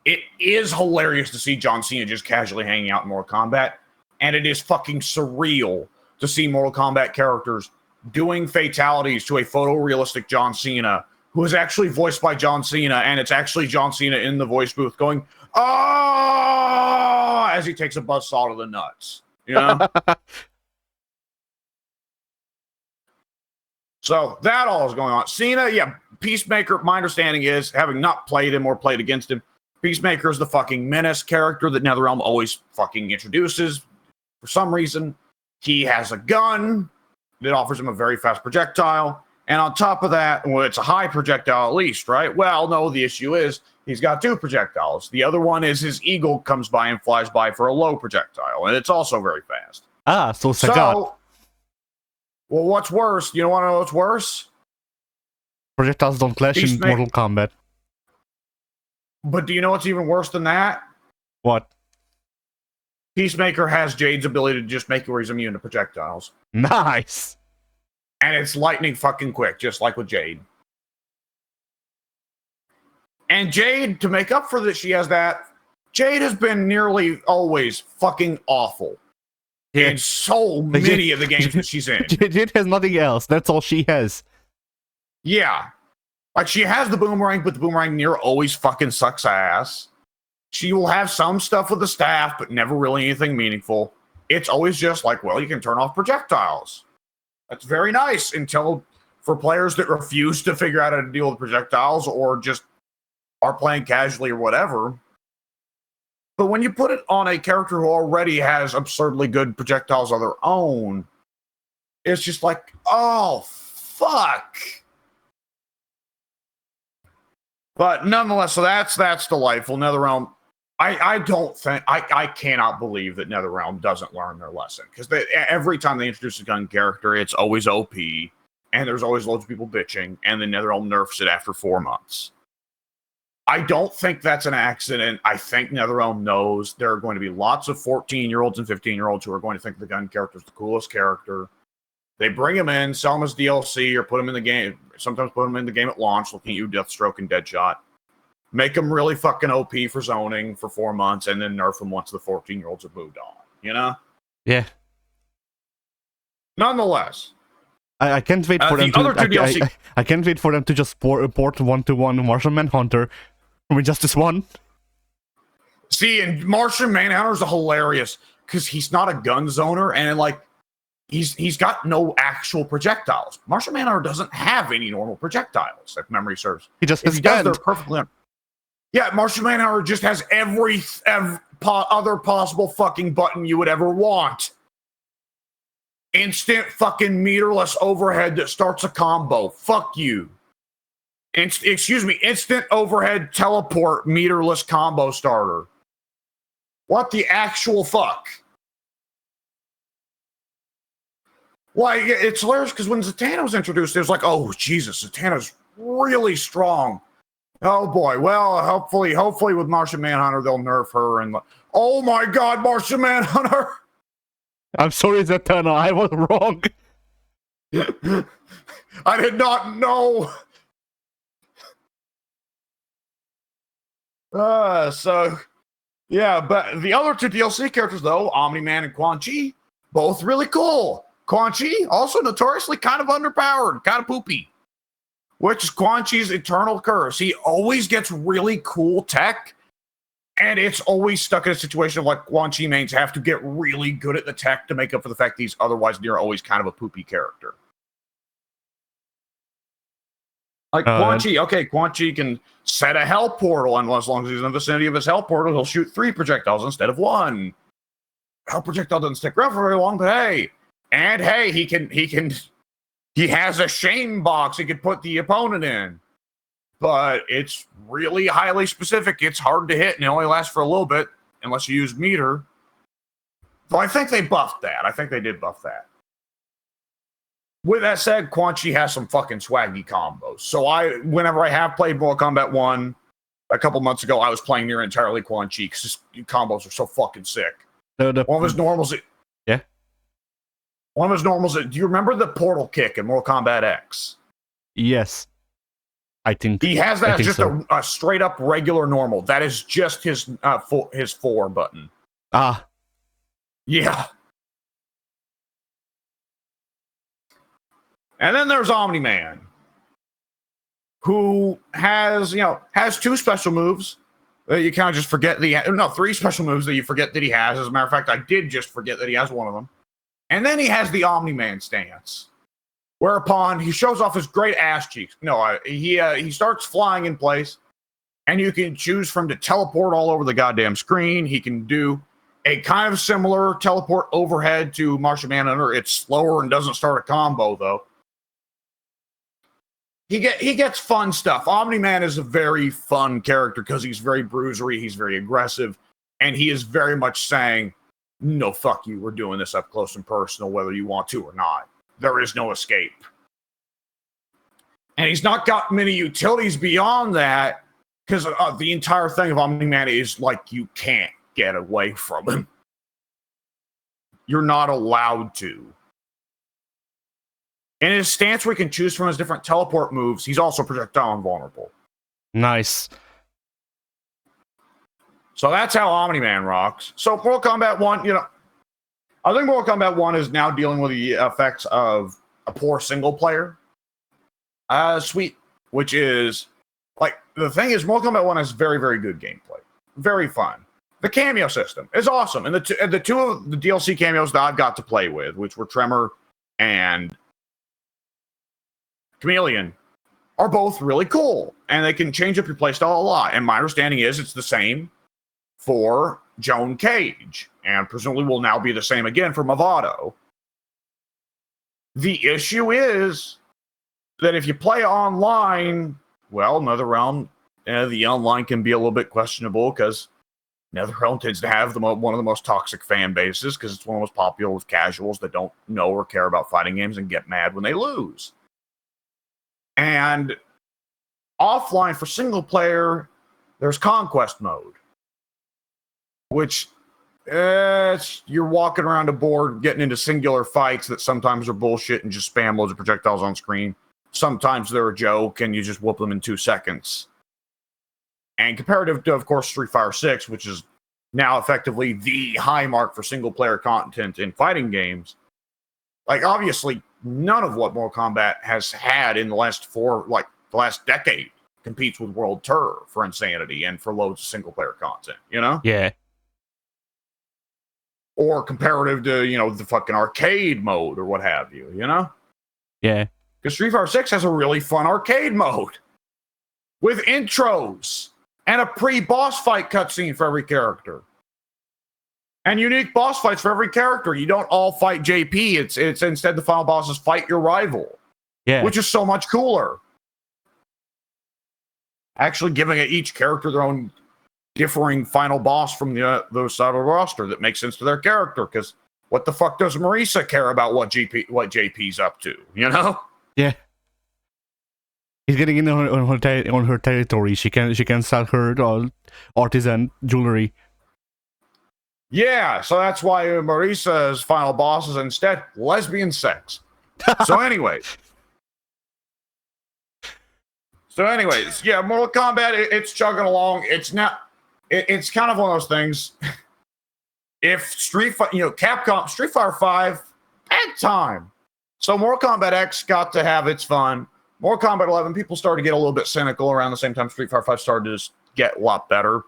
Speaker 1: It is hilarious to see John Cena just casually hanging out in Mortal Kombat. And it is fucking surreal to see Mortal Kombat characters doing fatalities to a photorealistic John Cena who is actually voiced by John Cena, and it's actually John Cena in the voice booth going, "Oh!" as he takes a buzzsaw to the nuts. You know? So that all is going on. Cena, yeah, Peacemaker, my understanding is, having not played him or played against him, Peacemaker is the fucking menace character that NetherRealm always fucking introduces. For some reason, he has a gun that offers him a very fast projectile. And on top of that, well, it's a high projectile at least, right? Well, no, the issue is he's got 2 projectiles. The other one is his eagle comes by and flies by for a low projectile, and it's also very fast.
Speaker 2: Ah, so Sagat.
Speaker 1: So, well, what's worse? You don't want to know what's worse?
Speaker 2: Projectiles don't clash in Mortal Kombat.
Speaker 1: But do you know what's even worse than that?
Speaker 2: What?
Speaker 1: Peacemaker has Jade's ability to just make it where he's immune to projectiles.
Speaker 2: Nice!
Speaker 1: And it's lightning fucking quick, just like with Jade. And Jade, to make up for this, she has that. Jade has been nearly always fucking awful. Yeah. In so many of the games that she's in.
Speaker 2: Jade has nothing else. That's all she has.
Speaker 1: Yeah. Like, she has the boomerang, but the boomerang near always fucking sucks ass. She will have some stuff with the staff, but never really anything meaningful. It's always just like, well, you can turn off projectiles. That's very nice until for players that refuse to figure out how to deal with projectiles or just are playing casually or whatever. But when you put it on a character who already has absurdly good projectiles of their own, it's just like, oh, fuck. But nonetheless, so that's delightful. NetherRealm, I don't think, I cannot believe that NetherRealm doesn't learn their lesson. Because every time they introduce a gun character, it's always OP, and there's always loads of people bitching, and then NetherRealm nerfs it after 4 months. I don't think that's an accident. I think NetherRealm knows there are going to be lots of 14-year-olds and 15-year-olds who are going to think the gun character is the coolest character. They bring him in, sell him as DLC, or put him in the game. Sometimes put him in the game at launch, looking at you, Deathstroke and Deadshot. Make him really fucking OP for zoning for 4 months, and then nerf him once the 14-year-olds have moved on. You know?
Speaker 2: Yeah.
Speaker 1: Nonetheless,
Speaker 2: I can't wait for them to. I can't wait for them to just port 1-to-1 Martian Manhunter from Injustice 1.
Speaker 1: See, and Martian Manhunter's hilarious because he's not a gun zoner, and like. He's got no actual projectiles. Martian Manhunter doesn't have any normal projectiles, if memory serves.
Speaker 2: He just has
Speaker 1: he does, they're perfectly. Yeah, Martian Manhunter just has every other possible fucking button you would ever want. Instant fucking meterless overhead that starts a combo. Fuck you. Instant overhead teleport meterless combo starter. What the actual fuck? Like, it's hilarious because when Zatanna was introduced, it was like, oh, Jesus, Zatanna's really strong. Oh, boy. Well, hopefully with Martian Manhunter, they'll nerf her. And oh, my God, Martian Manhunter.
Speaker 2: I'm sorry, Zatanna. I was wrong.
Speaker 1: I did not know. Yeah, but the other 2 DLC characters, though, Omni-Man and Quan Chi, both really cool. Quan Chi, also notoriously kind of underpowered, kind of poopy, which is Quan Chi's eternal curse. He always gets really cool tech, and it's always stuck in a situation of like Quan Chi mains have to get really good at the tech to make up for the fact that he's otherwise near always kind of a poopy character. Like Quan Chi, okay, Quan Chi can set a hell portal, and as long as he's in the vicinity of his hell portal, he'll shoot 3 projectiles instead of 1. Hell projectile doesn't stick around for very long, but hey. And hey, he has a shame box he could put the opponent in. But it's really highly specific. It's hard to hit, and it only lasts for a little bit, unless you use meter. So I think they buffed that. I think they did buff that. With that said, Quan Chi has some fucking swaggy combos. So whenever I have played Mortal Kombat 1, a couple months ago, I was playing near entirely Quan Chi, because his combos are so fucking sick. One of his normals...
Speaker 2: Yeah?
Speaker 1: One of his normals, do you remember the portal kick in Mortal Kombat X?
Speaker 2: Yes. I think
Speaker 1: he has that as just
Speaker 2: so.
Speaker 1: a straight up regular normal. That is just his 4 button.
Speaker 2: Ah.
Speaker 1: Yeah. And then there's Omni-Man, who has two special moves that you kind of just forget three special moves that you forget that he has. As a matter of fact, I did just forget that he has one of them. And then he has the Omni-Man stance, whereupon he shows off his great ass cheeks. He starts flying in place, and you can choose from to teleport all over the goddamn screen. He can do a kind of similar teleport overhead to Martian Manhunter. It's slower and doesn't start a combo, though. He gets fun stuff. Omni-Man is a very fun character because he's very bruisery, he's very aggressive, and he is very much saying, no, fuck you, we're doing this up close and personal, whether you want to or not. There is no escape. And he's not got many utilities beyond that, because the entire thing of Omni-Man is like you can't get away from him. You're not allowed to. In his stance, where he can choose from his different teleport moves, he's also projectile invulnerable.
Speaker 2: Nice.
Speaker 1: So that's how Omni-Man rocks. So Mortal Kombat 1, I think Mortal Kombat 1 is now dealing with the effects of a poor single player suite, which is, like, the thing is, Mortal Kombat 1 has very, very good gameplay. Very fun. The cameo system is awesome. And the two of the DLC cameos that I've got to play with, which were Tremor and Chameleon, are both really cool. And they can change up your playstyle a lot. And my understanding is it's the same for Joan Cage, and presumably will now be the same again for Movado. The issue is that if you play online, well, NetherRealm, the online can be a little bit questionable because NetherRealm tends to have one of the most toxic fan bases because it's one of the most popular with casuals that don't know or care about fighting games and get mad when they lose. And offline for single player, there's Conquest mode, which you're walking around a board getting into singular fights that sometimes are bullshit and just spam loads of projectiles on screen. Sometimes they're a joke and you just whoop them in 2 seconds. And comparative to, of course, Street Fighter 6, which is now effectively the high mark for single player content in fighting games, like, obviously none of what Mortal Kombat has had in the last decade competes with World Tour for insanity and for loads of single player content,
Speaker 2: Yeah.
Speaker 1: Or comparative to, the fucking arcade mode or what have you,
Speaker 2: Yeah.
Speaker 1: Because Street Fighter 6 has a really fun arcade mode with intros and a pre-boss fight cutscene for every character. And unique boss fights for every character. You don't all fight JP. It's instead the final boss is fight your rival.
Speaker 2: Yeah.
Speaker 1: Which is so much cooler. Actually giving each character their own differing final boss from the side of the roster that makes sense to their character. Because what the fuck does Marisa care about what JP's up to?
Speaker 2: Yeah. He's getting in on her territory. She can sell her artisan jewelry.
Speaker 1: Yeah, so that's why Marisa's final boss is instead lesbian sex. So anyways, yeah, Mortal Kombat, it's chugging along. It's kind of one of those things. If Capcom, Street Fighter 5, bad time. So Mortal Kombat X got to have its fun. Mortal Kombat 11, people started to get a little bit cynical around the same time Street Fighter 5 started to just get a lot better.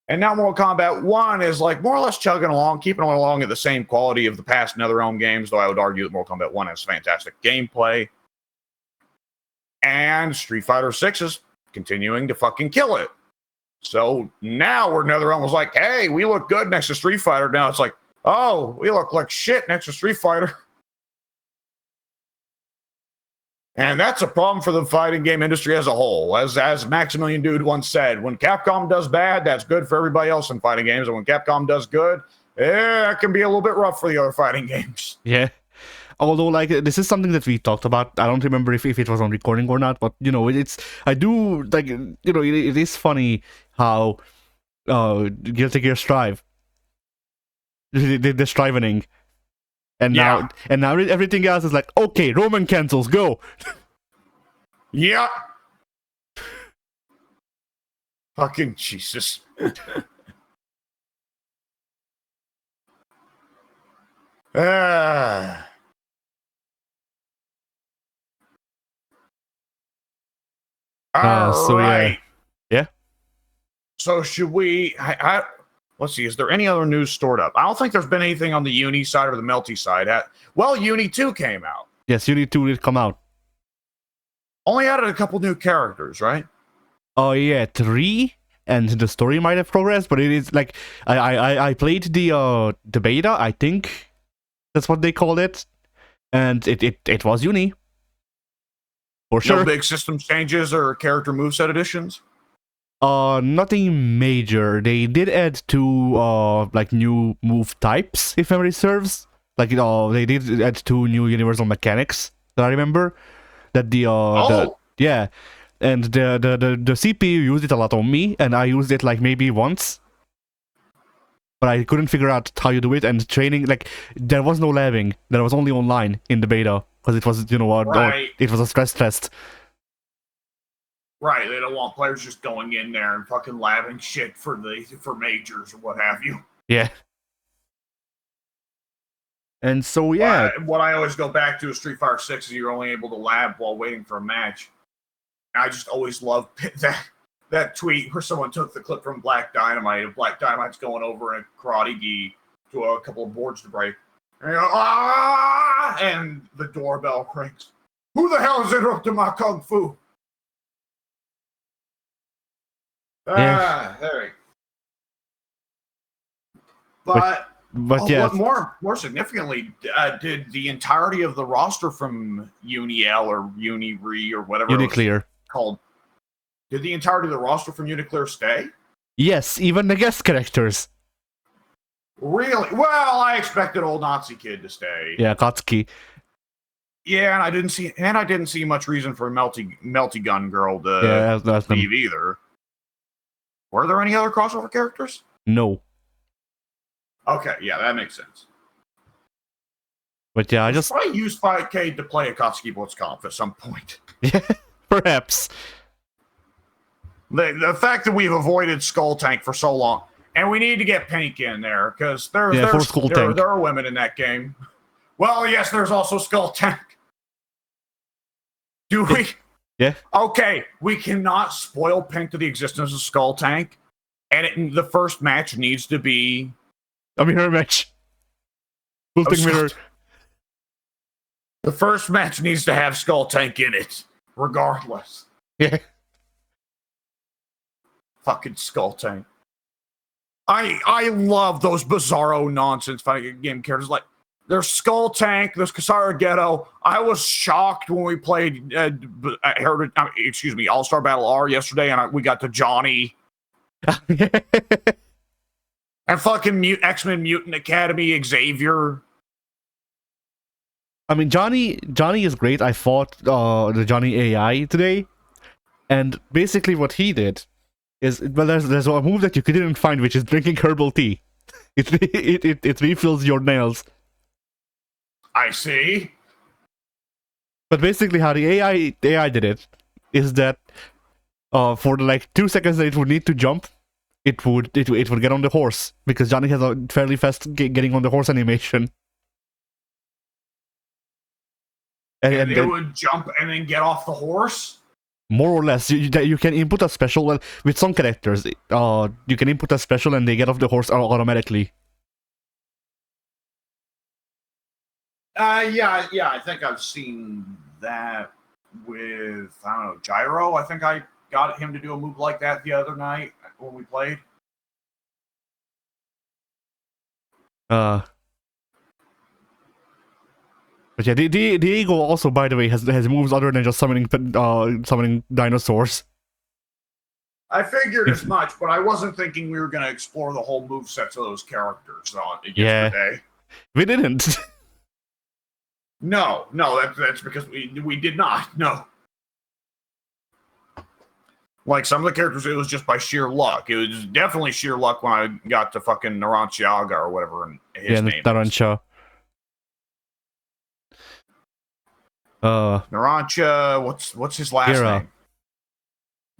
Speaker 1: And now Mortal Kombat 1 is like more or less chugging along, keeping along at the same quality of the past NetherRealm games, though I would argue that Mortal Kombat 1 has fantastic gameplay. And Street Fighter 6 is continuing to fucking kill it. So now where NetherRealm was like, hey, we look good next to Street Fighter. Now it's like, oh, we look like shit next to Street Fighter. And that's a problem for the fighting game industry as a whole. As Maximilian Dude once said, when Capcom does bad, that's good for everybody else in fighting games. And when Capcom does good, it can be a little bit rough for the other fighting games.
Speaker 2: Yeah. Although, like, this is something that we talked about. I don't remember if it was on recording or not, but, I do, like, it is funny how Guilty Gear Strive, the Strivening, and now everything else is like, okay, Roman cancels, go.
Speaker 1: Yeah. Fucking Jesus.
Speaker 2: So yeah.
Speaker 1: Alright.
Speaker 2: Yeah.
Speaker 1: So should we... let's see, is there any other news stored up? I don't think there's been anything on the Uni side or the Melty side. Well, Uni 2 came out.
Speaker 2: Yes, Uni 2 did come out.
Speaker 1: Only added a couple new characters, right?
Speaker 2: Oh yeah, 3, and the story might have progressed, but it is like I played the beta, I think that's what they called it, and it was Uni. For sure.
Speaker 1: No big system changes or character moveset additions?
Speaker 2: Nothing major. They did add 2 like new move types, if memory serves. Like they did add 2 new universal mechanics that I remember. That yeah, and the CPU used it a lot on me, and I used it like maybe once, but I couldn't figure out how you do it. And training, like, there was no labbing. There was only online in the beta because it was,
Speaker 1: Right.
Speaker 2: it was a stress test.
Speaker 1: Right, they don't want players just going in there and fucking labbing shit for majors or what have you.
Speaker 2: Yeah. And so yeah,
Speaker 1: what I always go back to is Street Fighter 6 is you're only able to lab while waiting for a match. And I just always love that tweet where someone took the clip from Black Dynamite, and Black Dynamite's going over in a karate gi to a couple of boards to break. And, and the doorbell rings. Who the hell is interrupting my kung fu?
Speaker 2: Yeah.
Speaker 1: There we go. But
Speaker 2: yeah.
Speaker 1: More significantly, did the entirety of the roster from Uni-L or Uni-Re or whatever
Speaker 2: Uniclear
Speaker 1: called, did the entirety of the roster from Uniclear stay?
Speaker 2: Yes, even the guest characters.
Speaker 1: Really? Well, I expected old Nazi kid to stay.
Speaker 2: Yeah, Katsuki.
Speaker 1: Yeah, and I didn't see much reason for Melty Gun Girl to leave either. Were there any other crossover characters?
Speaker 2: No.
Speaker 1: Okay, yeah, that makes sense.
Speaker 2: But yeah, I just
Speaker 1: probably use 5K to play a Katsuki Blitzkampf at some point.
Speaker 2: Yeah, perhaps.
Speaker 1: The fact that we've avoided Skull Tank for so long, and we need to get Pink in there because there are women in that game. Well, yes, there's also Skull Tank. Do we?
Speaker 2: Yeah.
Speaker 1: Okay, we cannot spoil Pink to the existence of Skull Tank, and the first match needs to be
Speaker 2: a mirror match. Mirror.
Speaker 1: The first match needs to have Skull Tank in it, regardless.
Speaker 2: Yeah.
Speaker 1: Fucking Skull Tank. I love those bizarro nonsense fighting game characters. Like, there's Skull Tank, there's Kasara Ghetto. I was shocked when we played All-Star Battle R yesterday, and we got to Johnny. And fucking X-Men Mutant Academy Xavier.
Speaker 2: I mean, Johnny is great. I fought the Johnny AI today, and basically what he did is, there's a move that you didn't find, which is drinking herbal tea. It refills your nails.
Speaker 1: I see.
Speaker 2: But basically, how the AI did it is that for the 2 seconds that it would need to jump, it would get on the horse, because Johnny has a fairly fast getting on the horse animation.
Speaker 1: And it would jump and then get off the horse?
Speaker 2: More or less. You can input a special. Well, with some characters, you can input a special and they get off the horse automatically.
Speaker 1: Yeah, I think I've seen that with, I don't know, Gyro. I think I got him to do a move like that the other night when we played.
Speaker 2: But yeah, the Eagle also, by the way, has moves other than just summoning dinosaurs.
Speaker 1: I figured as much, but I wasn't thinking we were going to explore the whole movesets of those characters yesterday.
Speaker 2: We didn't.
Speaker 1: No, that's because we did not. No. Like, some of the characters, it was just by sheer luck. It was definitely sheer luck when I got to fucking Naranciaga or whatever his name
Speaker 2: Narancia.
Speaker 1: Narancia, what's his last
Speaker 2: Gira.
Speaker 1: name?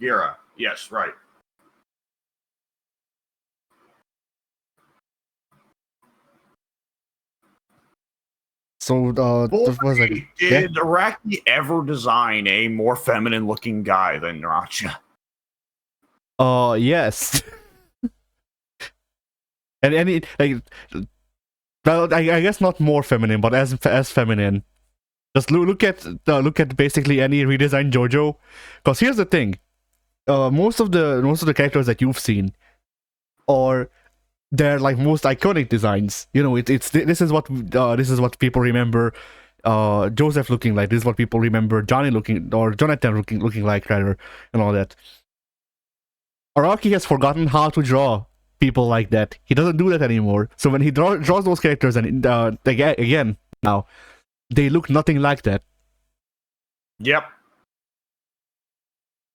Speaker 1: Gira. Yes, right.
Speaker 2: So
Speaker 1: Boy,
Speaker 2: was like,
Speaker 1: did Araki ever design a more feminine looking guy than Naracha?
Speaker 2: Yes. And any like, well, I guess not more feminine, but as feminine. Just look at basically any redesigned JoJo, because here's the thing: most of the characters that you've seen are they're like most iconic designs. You know, this is what people remember. Joseph looking like, this is what people remember Johnny looking, or Jonathan looking like, rather, and all that. Araki has forgotten how to draw people like that. He doesn't do that anymore. So when he draws those characters, and again now, they look nothing like that.
Speaker 1: Yep.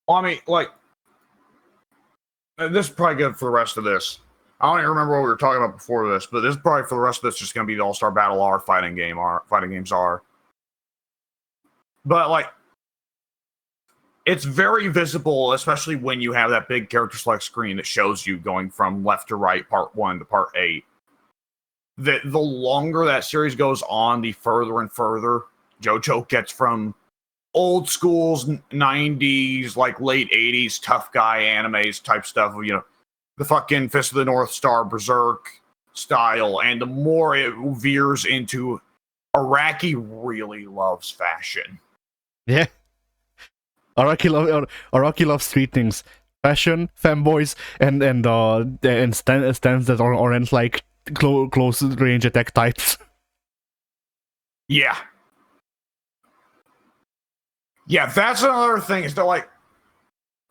Speaker 1: Well, I mean, like, this is probably good for the rest of this. I don't even remember what we were talking about before this, but this is probably for the rest of this just going to be the All-Star Battle R fighting games are. But, like, it's very visible, especially when you have that big character select screen that shows you going from left to right, part 1 to part 8. That the longer that series goes on, the further and further JoJo gets from old school's 90s, like late 80s tough guy animes type stuff, you know, the fucking Fist of the North Star Berserk style, and the more it veers into Araki really loves fashion.
Speaker 2: Yeah. Araki loves three things: fashion, femboys, and stands that aren't like close range attack types.
Speaker 1: Yeah. Yeah, that's another thing, is that, like,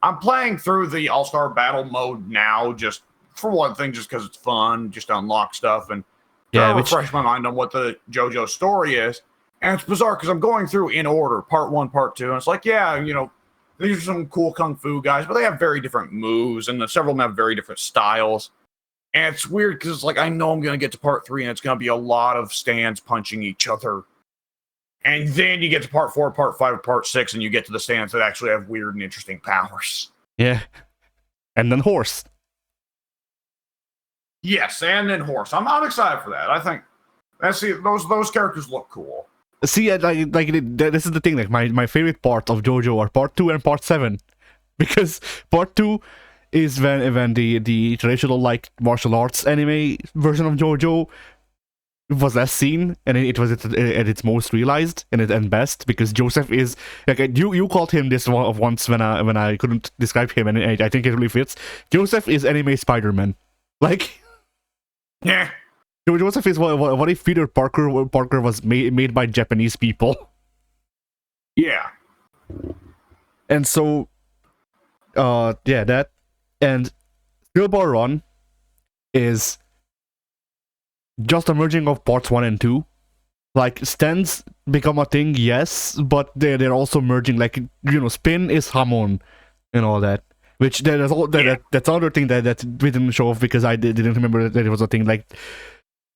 Speaker 1: I'm playing through the All-Star Battle mode now, just for one thing, just because it's fun, just to unlock stuff and refresh my mind on what the JoJo story is. And it's bizarre because I'm going through in order, part 1, part 2, and it's like, yeah, you know, these are some cool kung fu guys, but they have very different moves, and several of them have very different styles. And it's weird because it's like, I know I'm going to get to part 3, and it's going to be a lot of stands punching each other. And then you get to part 4, part 5, part 6, and you get to the stands that actually have weird and interesting powers.
Speaker 2: Yeah. And then horse.
Speaker 1: Yes, and then horse. I'm excited for that. I think those characters look cool.
Speaker 2: See, this is the thing. Like my favorite part of JoJo are part 2 and part 7, because part 2 is when the traditional like martial arts anime version of JoJo was less seen, and it was at its most realized and best, because Joseph is like, you called him this once when I couldn't describe him, and I think it really fits. Joseph is anime Spider-Man, like.
Speaker 1: Yeah.
Speaker 2: Joseph is what if Peter Parker was made by Japanese people.
Speaker 1: Yeah.
Speaker 2: And so, yeah, that, and Stillbar Run is just a merging of parts 1 and 2. Like, stands become a thing, yes, but they're also merging, like, you know, Spin is Hamon and all that. Which that's another thing that we didn't show off because I didn't remember that it was a thing. Like,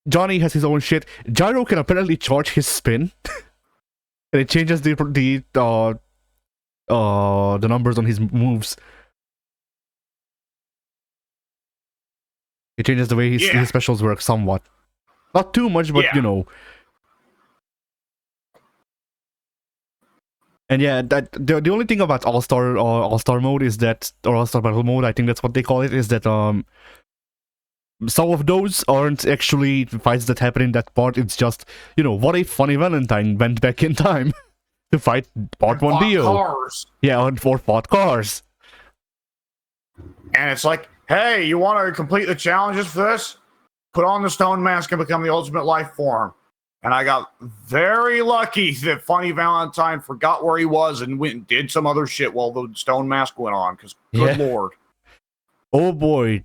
Speaker 2: Johnny has his own shit. Gyro can apparently charge his spin, and it changes the numbers on his moves. It changes the way his specials work somewhat. Not too much, but you know. And yeah, that the only thing about All-Star mode is that, or All-Star Battle mode, I think that's what they call it, is that some of those aren't actually fights that happen in that part. It's just, you know, what if Funny Valentine went back in time to fight part 1 Dio?
Speaker 1: Cars.
Speaker 2: Yeah, and fought cars.
Speaker 1: And it's like, hey, you want to complete the challenges for this? Put on the stone mask and become the ultimate life form. And I got very lucky that Funny Valentine forgot where he was and went and did some other shit while the stone mask went on, because good lord.
Speaker 2: Oh boy.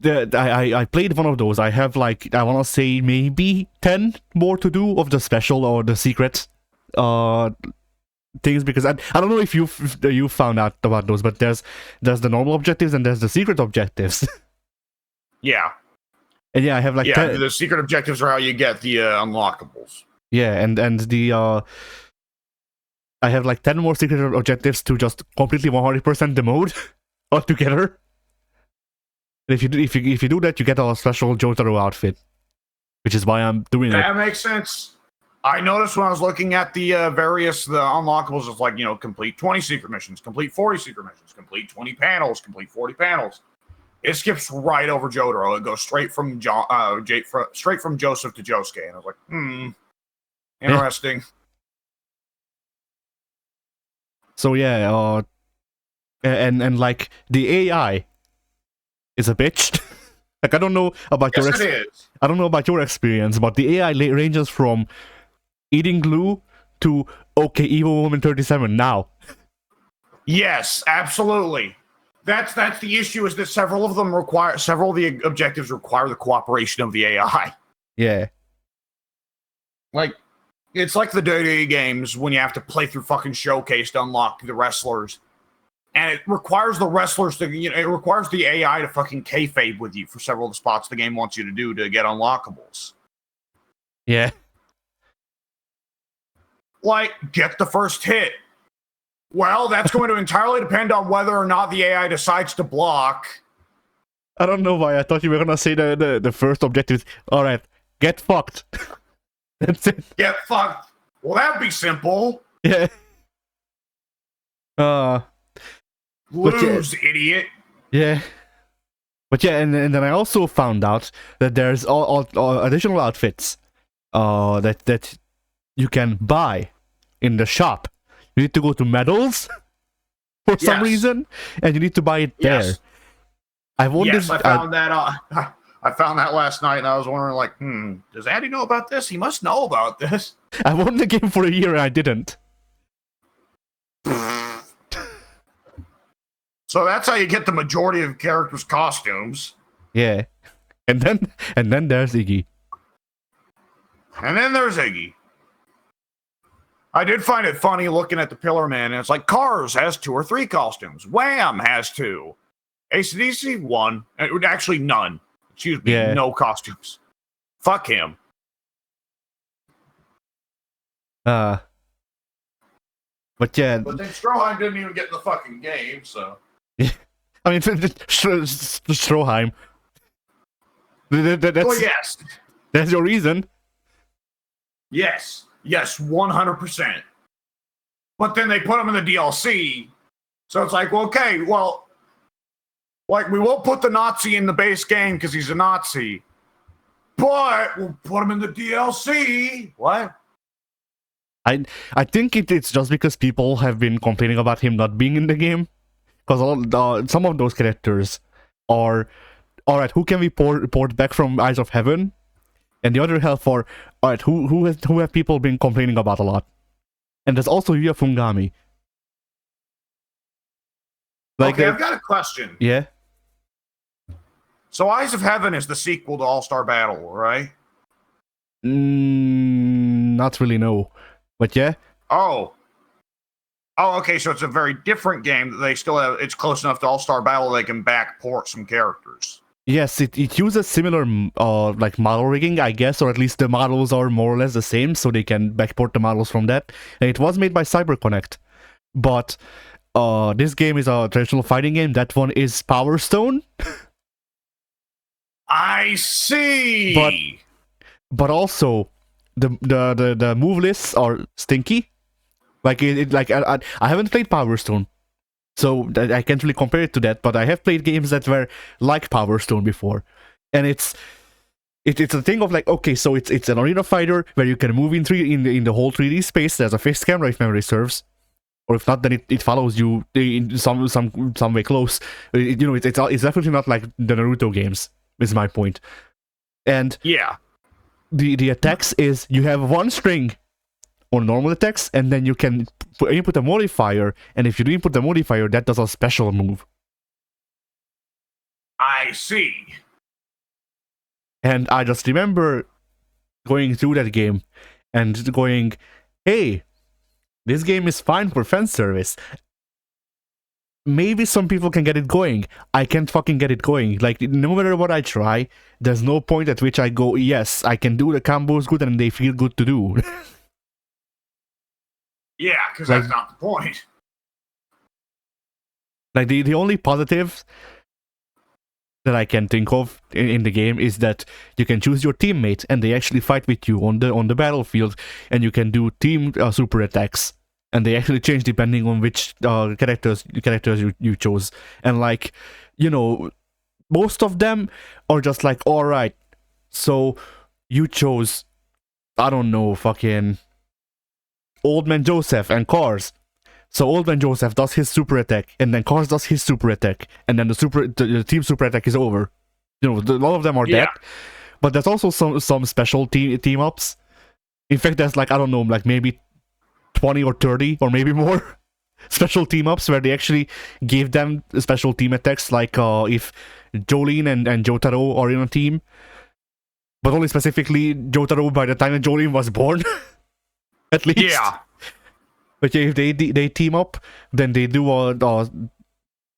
Speaker 2: I played one of those. I have, like, I want to say maybe 10 more to do of the special or the secret things, because I don't know if you found out about those, but there's the normal objectives and there's the secret objectives.
Speaker 1: Yeah.
Speaker 2: And yeah, I have like 10.
Speaker 1: The secret objectives are how you get the unlockables. Yeah,
Speaker 2: and the I have like 10 more secret objectives to just completely 100% the mode altogether. And if you do that, you get a special Jotaro outfit, which is why I'm doing it.
Speaker 1: That makes sense. I noticed when I was looking at the various unlockables, it's like, complete 20 secret missions, complete 40 secret missions, complete 20 panels, complete 40 panels. It skips right over Jotaro. It goes straight from straight from Joseph to Josuke, and I was like, interesting.
Speaker 2: So yeah, and like the AI is a bitch. Like I don't know about
Speaker 1: Yes, it is.
Speaker 2: I don't know about your experience, but the AI ranges from eating glue to okay, evil woman 37 now.
Speaker 1: Yes, absolutely. That's the issue, is that several of the objectives require the cooperation of the AI.
Speaker 2: Yeah.
Speaker 1: Like, it's like the day games when you have to play through fucking Showcase to unlock the wrestlers. And it requires the wrestlers to, it requires the AI to fucking kayfabe with you for several of the spots the game wants you to do to get unlockables.
Speaker 2: Yeah.
Speaker 1: Like, get the first hit. Well, that's going to entirely depend on whether or not the AI decides to block.
Speaker 2: I don't know why I thought you were gonna say the first objective is, alright, get fucked. That's it.
Speaker 1: Get fucked. Well, that'd be simple.
Speaker 2: Yeah.
Speaker 1: Lose, idiot.
Speaker 2: Yeah. But yeah, and then I also found out that there's all additional outfits that you can buy in the shop. You need to go to medals for some reason, and you need to buy it there.
Speaker 1: Yes.
Speaker 2: I
Speaker 1: found that. I found that last night, and I was wondering, like, does Andy know about this? He must know about this.
Speaker 2: I won the game for a year, and I didn't.
Speaker 1: So that's how you get the majority of characters' costumes.
Speaker 2: Yeah, and then there's Iggy.
Speaker 1: And then there's Iggy. I did find it funny looking at the Pillar Man, and it's like Cars has 2 or 3 costumes. Wham has 2. AC/DC 1. Actually, none. Excuse me, no costumes. Fuck him.
Speaker 2: But yeah.
Speaker 1: But then Stroheim didn't even get in the fucking game, so.
Speaker 2: I mean, Stroheim.
Speaker 1: Well, yes.
Speaker 2: That's your reason.
Speaker 1: Yes, 100%. But then they put him in the DLC, so it's like, well, okay, well, like, we won't put the Nazi in the base game because he's a Nazi, but we'll put him in the DLC. What?
Speaker 2: I think it's just because people have been complaining about him not being in the game, because some of those characters are, alright, who can we port back from Eyes of Heaven? And the other half for, alright, who have people been complaining about a lot? And there's also Yuya Fungami.
Speaker 1: Like, okay, I've got a question.
Speaker 2: Yeah?
Speaker 1: So Eyes of Heaven is the sequel to All-Star Battle, right?
Speaker 2: Not really, no. But yeah?
Speaker 1: Oh, okay, so it's a very different game that they still have. It's close enough to All-Star Battle they can backport some characters.
Speaker 2: Yes, it uses similar like model rigging, I guess, or at least the models are more or less the same, so they can backport the models from that. And it was made by CyberConnect. But this game is a traditional fighting game. That one is Power Stone.
Speaker 1: I see.
Speaker 2: But also the move lists are stinky. Like I haven't played Power Stone, so I can't really compare it to that, but I have played games that were like Power Stone before. And it's a thing of like, okay, so it's an arena fighter where you can move in the whole 3D space. There's a fixed camera if memory serves. Or if not, then it follows you in some way close. It's definitely not like the Naruto games, is my point. And
Speaker 1: yeah,
Speaker 2: the attacks is you have one string on normal attacks, and then you can input a modifier, and if you do input the modifier, that does a special move.
Speaker 1: I see.
Speaker 2: And I just remember going through that game and going, hey, this game is fine for fan service. Maybe some people can get it going. I can't fucking get it going. Like, no matter what I try, there's no point at which I go, yes, I can do the combos good and they feel good to do.
Speaker 1: Yeah, because that's not the point.
Speaker 2: Like, the only positive that I can think of in the game is that you can choose your teammate, and they actually fight with you on the battlefield, and you can do team super attacks, and they actually change depending on which characters you chose, and like, you know, most of them are just like, all right, so you chose, I don't know, fucking Old Man Joseph and Cars. So Old Man Joseph does his super attack, and then Cars does his super attack, and then the team super attack is over. You know, a lot of them are dead, but there's also some special team ups. In fact, there's like, I don't know, like maybe 20 or 30 or maybe more special team ups where they actually gave them special team attacks, like if Jolene and Jotaro are in a team, but only specifically Jotaro by the time that Jolene was born, at least.
Speaker 1: Yeah.
Speaker 2: But yeah, if they team up, then they do a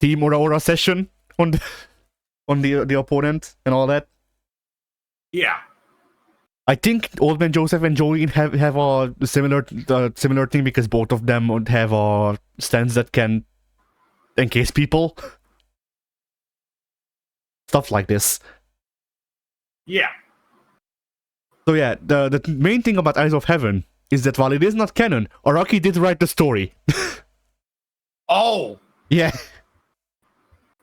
Speaker 2: team or a session on the opponent and all that.
Speaker 1: Yeah.
Speaker 2: I think Old Man Joseph and Jolene have a similar thing, because both of them would have stands that can encase people. Stuff like this.
Speaker 1: Yeah.
Speaker 2: So yeah, the main thing about Eyes of Heaven is that while it is not canon, Araki did write the story.
Speaker 1: Oh,
Speaker 2: Yeah.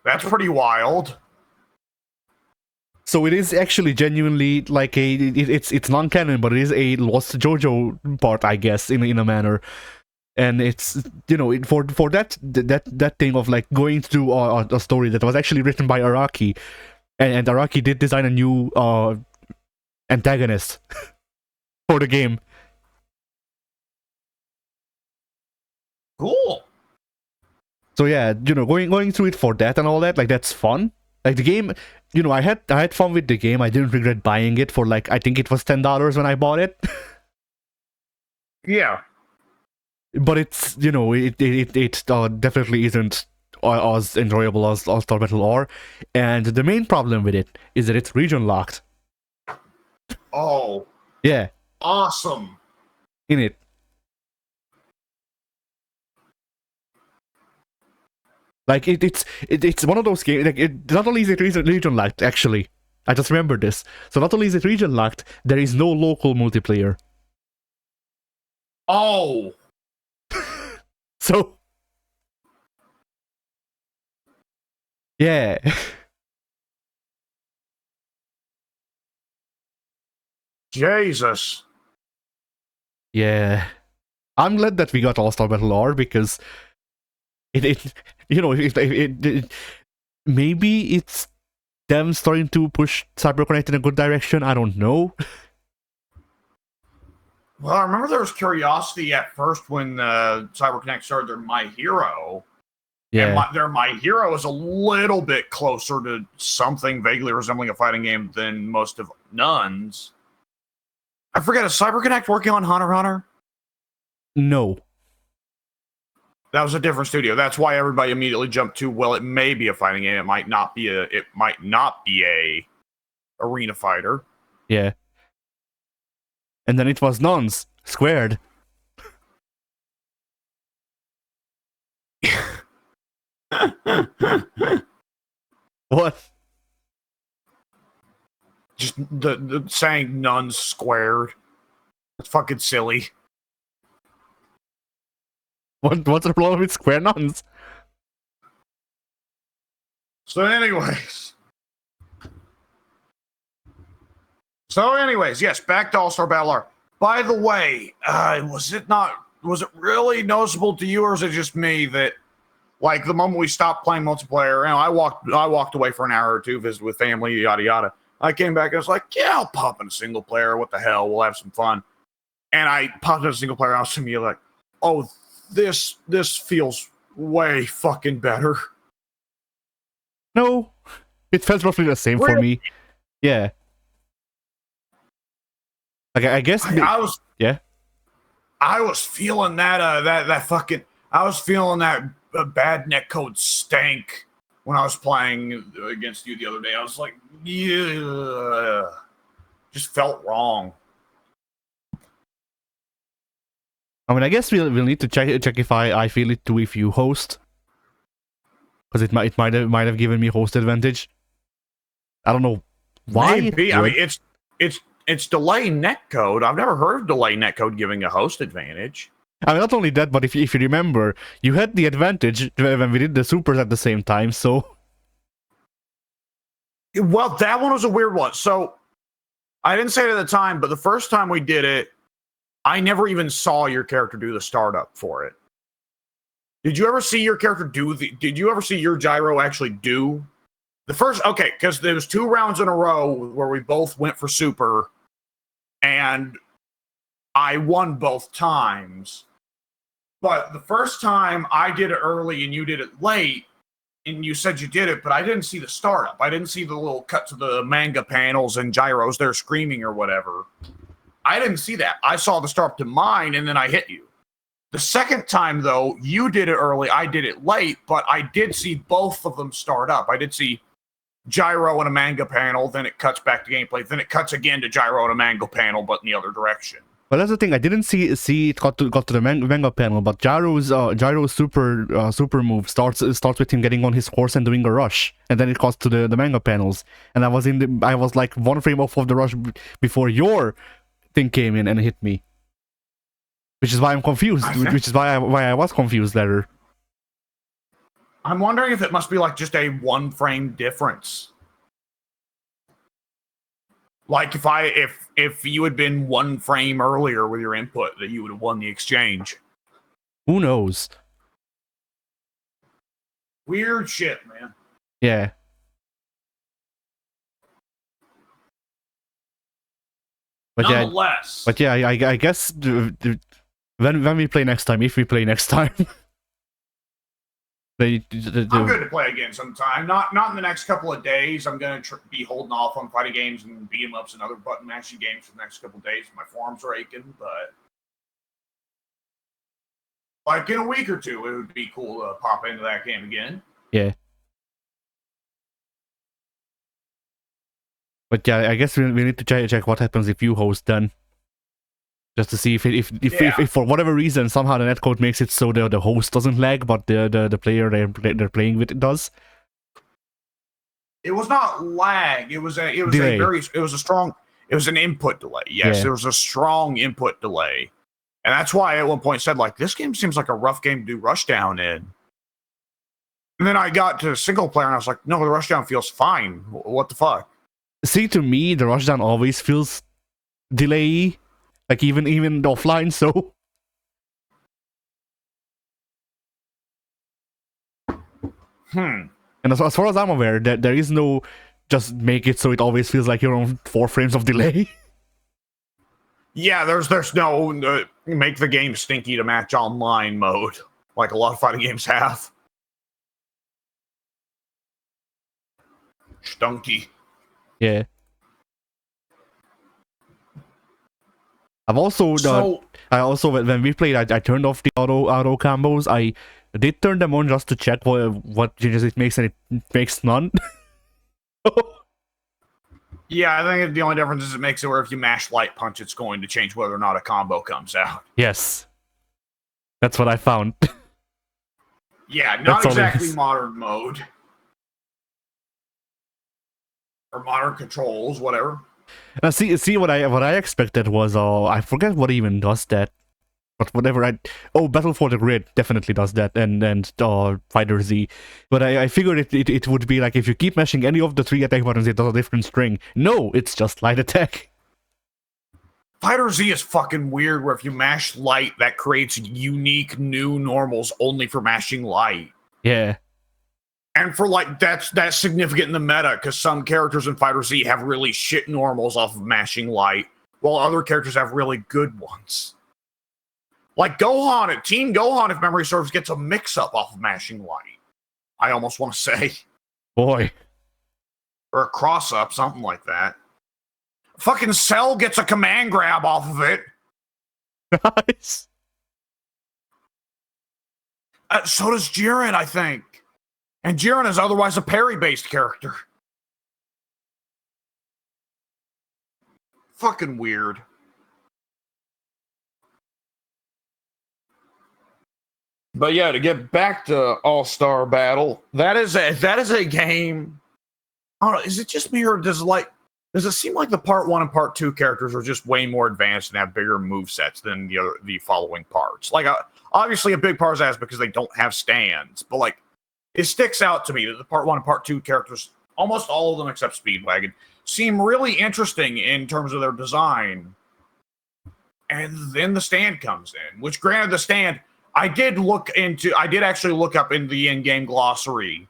Speaker 1: that's pretty wild.
Speaker 2: So it is actually genuinely like it's non-canon, but it is a Lost JoJo part, I guess, in a manner. And it's, you know, for that thing of like going through a story that was actually written by Araki, and Araki did design a new antagonist for the game.
Speaker 1: Cool.
Speaker 2: So yeah, you know, going through it for that and all that, like, that's fun. Like, the game, you know, I had fun with the game. I didn't regret buying it for, like, I think it was $10 when I bought it.
Speaker 1: Yeah.
Speaker 2: But it's, you know, it definitely isn't as enjoyable as All-Star Battle are. And the main problem with it is that it's region locked.
Speaker 1: Oh,
Speaker 2: Yeah,
Speaker 1: awesome.
Speaker 2: in it. Like, it's one of those games. Like, not only is it region locked, actually, I just remembered this. So not only is it region locked, there is no local multiplayer.
Speaker 1: Oh,
Speaker 2: So yeah.
Speaker 1: Jesus.
Speaker 2: Yeah. I'm glad that we got All-Star Battle R, because it you know, it maybe it's them starting to push CyberConnect in a good direction. I don't know.
Speaker 1: Well, I remember there was curiosity at first when CyberConnect started their My Hero.
Speaker 2: Yeah.
Speaker 1: And their My Hero is a little bit closer to something vaguely resembling a fighting game than most of Nuns. I forget, is CyberConnect working on Hunter x Hunter?
Speaker 2: No.
Speaker 1: That was a different studio. That's why everybody immediately jumped to, well, it may be a fighting game. It might not be a arena fighter.
Speaker 2: Yeah. And then it was Nuns squared. What?
Speaker 1: Just the saying Nuns squared. It's fucking silly.
Speaker 2: What's the problem with square Nuns?
Speaker 1: So anyways, yes, back to All-Star Battle R. By the way, was it really noticeable to you, or is it just me that, like, the moment we stopped playing multiplayer, you know, I walked away for an hour or two, visited with family, yada yada. I came back and I was like, yeah, I'll pop in a single player. What the hell? We'll have some fun. And I popped in a single player. I was immediately like, oh, this feels way fucking better.
Speaker 2: No. It felt roughly the same for me. Yeah. Like, I guess
Speaker 1: I was feeling that I was feeling that bad netcode stank when I was playing against you the other day. I was like, yeah, just felt wrong.
Speaker 2: I mean, I guess we'll need to check if I feel it too if you host, because it might have given me host advantage. I don't know why.
Speaker 1: Maybe. I mean, it's delay netcode. I've never heard of delay netcode giving a host advantage.
Speaker 2: I mean, not only that, but if you remember, you had the advantage when we did the supers at the same time, so...
Speaker 1: Well, that one was a weird one. So, I didn't say it at the time, but the first time we did it, I never even saw your character do the startup for it. Did you ever see your character did you ever see your gyro actually do the first? Okay, because there was 2 rounds in a row where we both went for super, and I won both times. But the first time I did it early and you did it late, and you said you did it, but I didn't see the startup. I didn't see the little cut to the manga panels and gyros there screaming or whatever. I didn't see that. I saw the startup to mine, and then I hit you. The second time, though, you did it early, I did it late, but I did see both of them start up. I did see gyro and a manga panel, then it cuts back to gameplay, then it cuts again to gyro and a manga panel, but in the other direction.
Speaker 2: Well, that's the thing. I didn't see it got to the manga panel, but Gyro's super move starts with him getting on his horse and doing a rush, and then it goes to the manga panels. And I was like 1 frame off of the rush before your thing came in and hit me, which is why I'm confused. Which is why I was confused later.
Speaker 1: I'm wondering if it must be like just a 1 frame difference. Like if you had been 1 frame earlier with your input, that you would have won the exchange.
Speaker 2: Who knows?
Speaker 1: Weird shit, man.
Speaker 2: Yeah. But
Speaker 1: nonetheless.
Speaker 2: Yeah, I guess when we play next time, if we play next time.
Speaker 1: I'm good to play again sometime. Not in the next couple of days. I'm going to be holding off on fighting games and beat 'em ups and other button mashing games for the next couple of days. My forearms are aching, but like in a week or 2, it would be cool to pop into that game again.
Speaker 2: Yeah. But yeah, I guess we need to check what happens if you host then. Just to see if for whatever reason somehow the netcode makes it so the host doesn't lag, but the player they're playing with it does.
Speaker 1: It was not lag. It was an input delay. Yes, There was a strong input delay, and that's why I at one point said like this game seems like a rough game to do rushdown in. And then I got to single player and I was like, no, the rushdown feels fine. What the fuck?
Speaker 2: See, to me, the rushdown always feels delay. Like even offline, so... And as far as I'm aware, there is no just make it so it always feels like you're on 4 frames of delay.
Speaker 1: Yeah, there's no make the game stinky to match online mode, like a lot of fighting games have. Stunky.
Speaker 2: Yeah. I've also when we played, I turned off the auto combos. I did turn them on just to check what changes it makes, and it makes none.
Speaker 1: Yeah, I think the only difference is it makes it where if you mash light punch, it's going to change whether or not a combo comes out.
Speaker 2: Yes, that's what I found.
Speaker 1: Yeah, not exactly modern mode or modern controls, whatever.
Speaker 2: Now, see what I expected was I forget what even does that, but whatever Battle for the Grid definitely does that, and Fighter Z, but I figured it would be like if you keep mashing any of the 3 attack buttons, it does a different string. No, it's just light attack.
Speaker 1: Fighter Z is fucking weird, where if you mash light, that creates unique new normals only for mashing light.
Speaker 2: Yeah.
Speaker 1: And for like that's significant in the meta because some characters in Fighter Z have really shit normals off of mashing light, while other characters have really good ones. Like Gohan, Team Gohan, if memory serves, gets a mix-up off of mashing light. I almost want to say,
Speaker 2: boy,
Speaker 1: or a cross-up, something like that. Fucking Cell gets a command grab off of it.
Speaker 2: Nice.
Speaker 1: So does Jiren, I think. And Jiren is otherwise a parry-based character. Fucking weird. But yeah, to get back to All-Star Battle, that is a game I don't know, is it just me or does it seem like the part 1 and part 2 characters are just way more advanced and have bigger move sets than the following parts? Like, obviously a big part of that is because they don't have stands, but like, it sticks out to me that the part 1 and part 2 characters, almost all of them except Speedwagon, seem really interesting in terms of their design. And then the stand comes in, which granted the stand, I did actually look up in the in-game glossary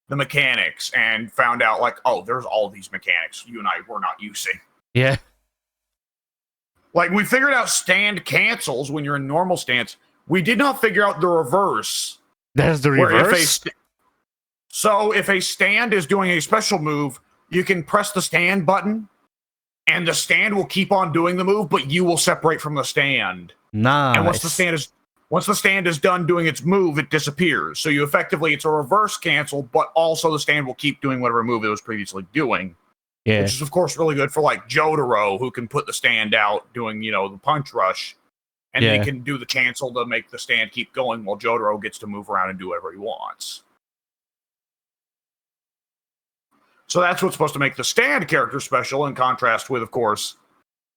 Speaker 1: the mechanics and found out like, oh, there's all these mechanics you and I were not using.
Speaker 2: Yeah.
Speaker 1: Like, we figured out stand cancels when you're in normal stance. We did not figure out the reverse.
Speaker 2: There's the reverse?
Speaker 1: So if a stand is doing a special move, you can press the stand button, and the stand will keep on doing the move, but you will separate from the stand.
Speaker 2: Nice.
Speaker 1: And once the stand is done doing its move, it disappears. So it's a reverse cancel, but also the stand will keep doing whatever move it was previously doing.
Speaker 2: Yeah.
Speaker 1: Which is, of course, really good for like Jotaro, who can put the stand out doing, the punch rush. And they can do the cancel to make the stand keep going while Jotaro gets to move around and do whatever he wants. So that's what's supposed to make the stand character special, in contrast with, of course,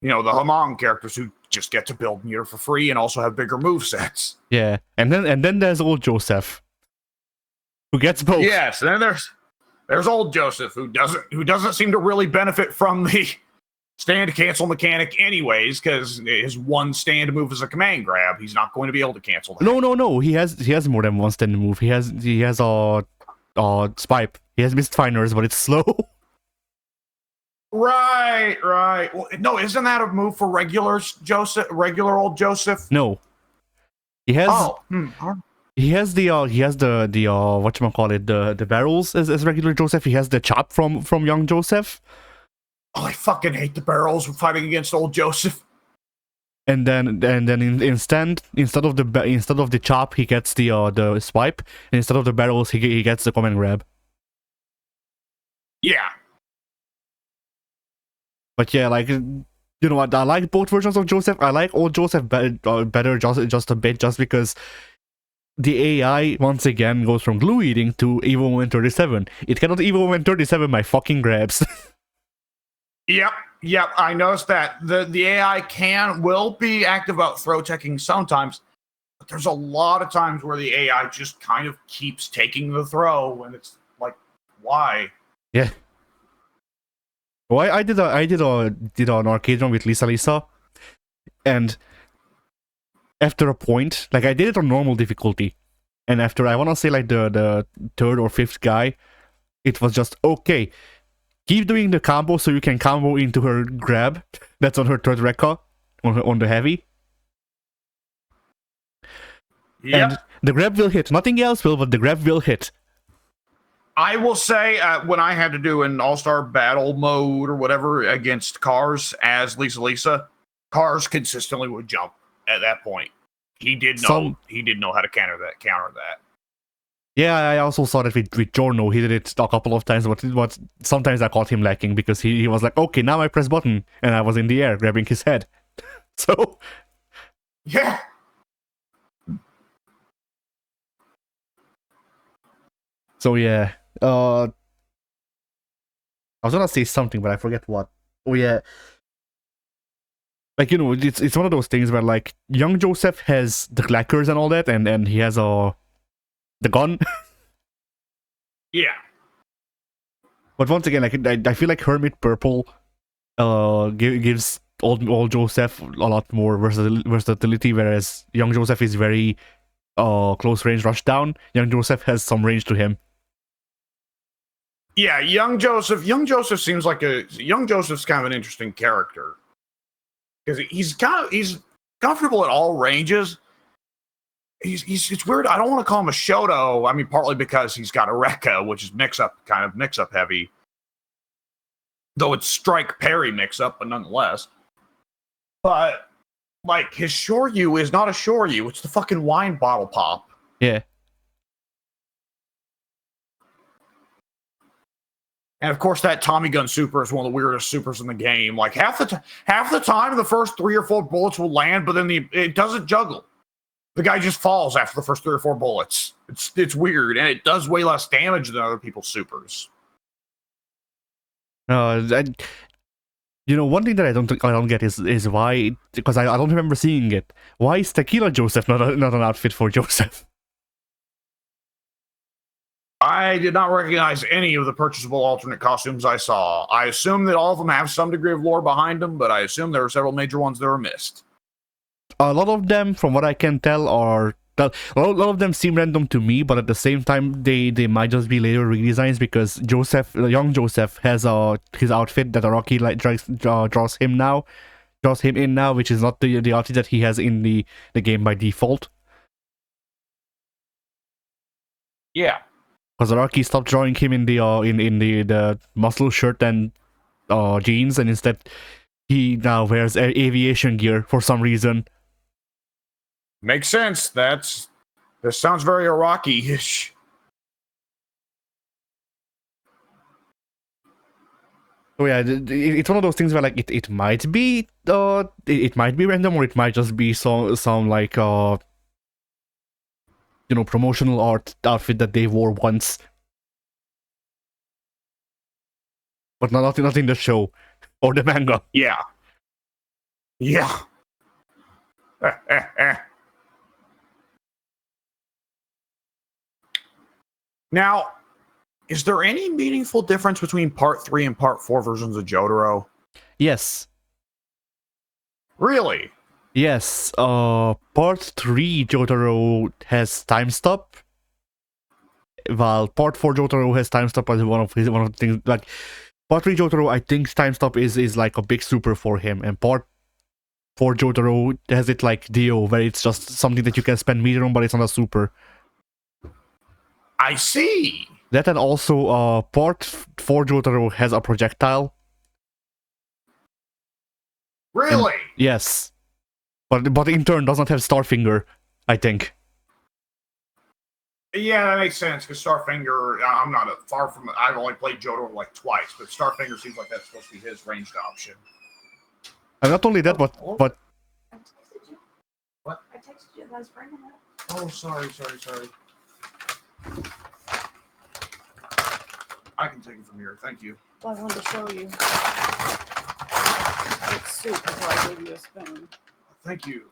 Speaker 1: the Hamon characters who just get to build meter for free and also have bigger movesets.
Speaker 2: Yeah, and then there's old Joseph, who gets both.
Speaker 1: Yes, and then there's old Joseph who doesn't seem to really benefit from the stand cancel mechanic anyways, because his one stand move is a command grab. He's not going to be able to cancel that.
Speaker 2: No. He has more than one stand move. He has a swipe. He has Mistfinders, but it's slow.
Speaker 1: Right. Well, no, isn't that a move for regular old Joseph?
Speaker 2: No. He has he has the whatchamacallit, the barrels as regular Joseph. He has the chop from young Joseph.
Speaker 1: Oh, I fucking hate the barrels fighting against old Joseph.
Speaker 2: And then instead of the chop, he gets the swipe. And instead of the barrels, he gets the command grab.
Speaker 1: Yeah.
Speaker 2: But yeah, like, what? I like both versions of Joseph. I like old Joseph better just a bit, just because the AI once again goes from glue eating to Evo Moment 37. It cannot Evo Moment 37 my fucking grabs.
Speaker 1: Yep. I noticed that the AI will be active about throw checking sometimes, but there's a lot of times where the AI just kind of keeps taking the throw, and it's like, why?
Speaker 2: Yeah. Well, I did an arcade run with Lisa, and after a point, like, I did it on normal difficulty, and after, I want to say, like, the third or fifth guy, it was just, okay, keep doing the combo so you can combo into her grab that's on her third rekka, on the heavy.
Speaker 1: Yep.
Speaker 2: And the grab will hit. Nothing else will, but the grab will hit.
Speaker 1: I will say, when I had to do an all-star battle mode or whatever against Cars as Lisa, Cars consistently would jump at that point. He did know how to counter that.
Speaker 2: Yeah, I also saw that with Giorno. He did it a couple of times, but sometimes I caught him lacking because he was like, okay, now I press button, and I was in the air grabbing his head. So
Speaker 1: yeah.
Speaker 2: So yeah, I was gonna say something, but I forget what. Oh yeah, like, it's one of those things where, like, young Joseph has the clackers and all that, and he has the gun.
Speaker 1: Yeah.
Speaker 2: But once again, like, I feel like Hermit Purple gives old Joseph a lot more versatility, whereas young Joseph is very close range rush down. Young Joseph has some range to him.
Speaker 1: Yeah, young Joseph seems like young Joseph's kind of an interesting character because he's comfortable at all ranges. It's weird. I don't want to call him a Shoto. I mean, partly because he's got a Rekka, which is mix up heavy. Though it's strike parry mix up, but nonetheless. But like, his Shoryu is not a Shoryu. It's the fucking wine bottle pop.
Speaker 2: Yeah.
Speaker 1: And of course, that Tommy Gun super is one of the weirdest supers in the game. Like, half the time, the first 3 or 4 bullets will land, but then it doesn't juggle. The guy just falls after the first 3 or 4 bullets. It's weird, and it does way less damage than other people's supers.
Speaker 2: One thing that I don't get is why, because I don't remember seeing it. Why is Tequila Joseph not an outfit for Joseph?
Speaker 1: I did not recognize any of the purchasable alternate costumes I saw. I assume that all of them have some degree of lore behind them, but I assume there are several major ones that are missed.
Speaker 2: A lot of them, from what I can tell, a lot of them seem random to me, but at the same time, they might just be later redesigns because young Joseph, has his outfit that Rocky draws him in now, which is not the outfit that he has in the game by default.
Speaker 1: Yeah,
Speaker 2: because Rocky stopped drawing him in the muscle shirt and jeans, and instead he now wears aviation gear for some reason.
Speaker 1: Makes sense. This sounds very Iraqi-ish.
Speaker 2: So yeah, it's one of those things where like it might be random, or it might just be some like promotional outfit that they wore once, but not in the show or the manga.
Speaker 1: Yeah. Now, is there any meaningful difference between Part 3 and Part 4 versions of Jotaro?
Speaker 2: Yes.
Speaker 1: Really?
Speaker 2: Yes. Part 3 Jotaro has time stop, while Part 4 Jotaro has time stop as one of the things. Like Part 3 Jotaro, I think time stop is like a big super for him, and Part 4 Jotaro has it like Dio, where it's just something that you can spend meter on, but it's not a super.
Speaker 1: I see.
Speaker 2: That, and also Part 4 Jotaro has a projectile.
Speaker 1: Really?
Speaker 2: And, yes. But in turn does not have Starfinger, I think.
Speaker 1: Yeah, that makes sense, because Starfinger, I'm not far from it. I've only played Jotaro like twice, but Starfinger seems like that's supposed to be his ranged option.
Speaker 2: And not only that, but
Speaker 1: What? I texted you, that's bringing it. Oh, sorry. I can take it from here. Thank you.
Speaker 3: Well, I wanted to show you. It's soup, so I gave you a spoon.
Speaker 1: Thank you.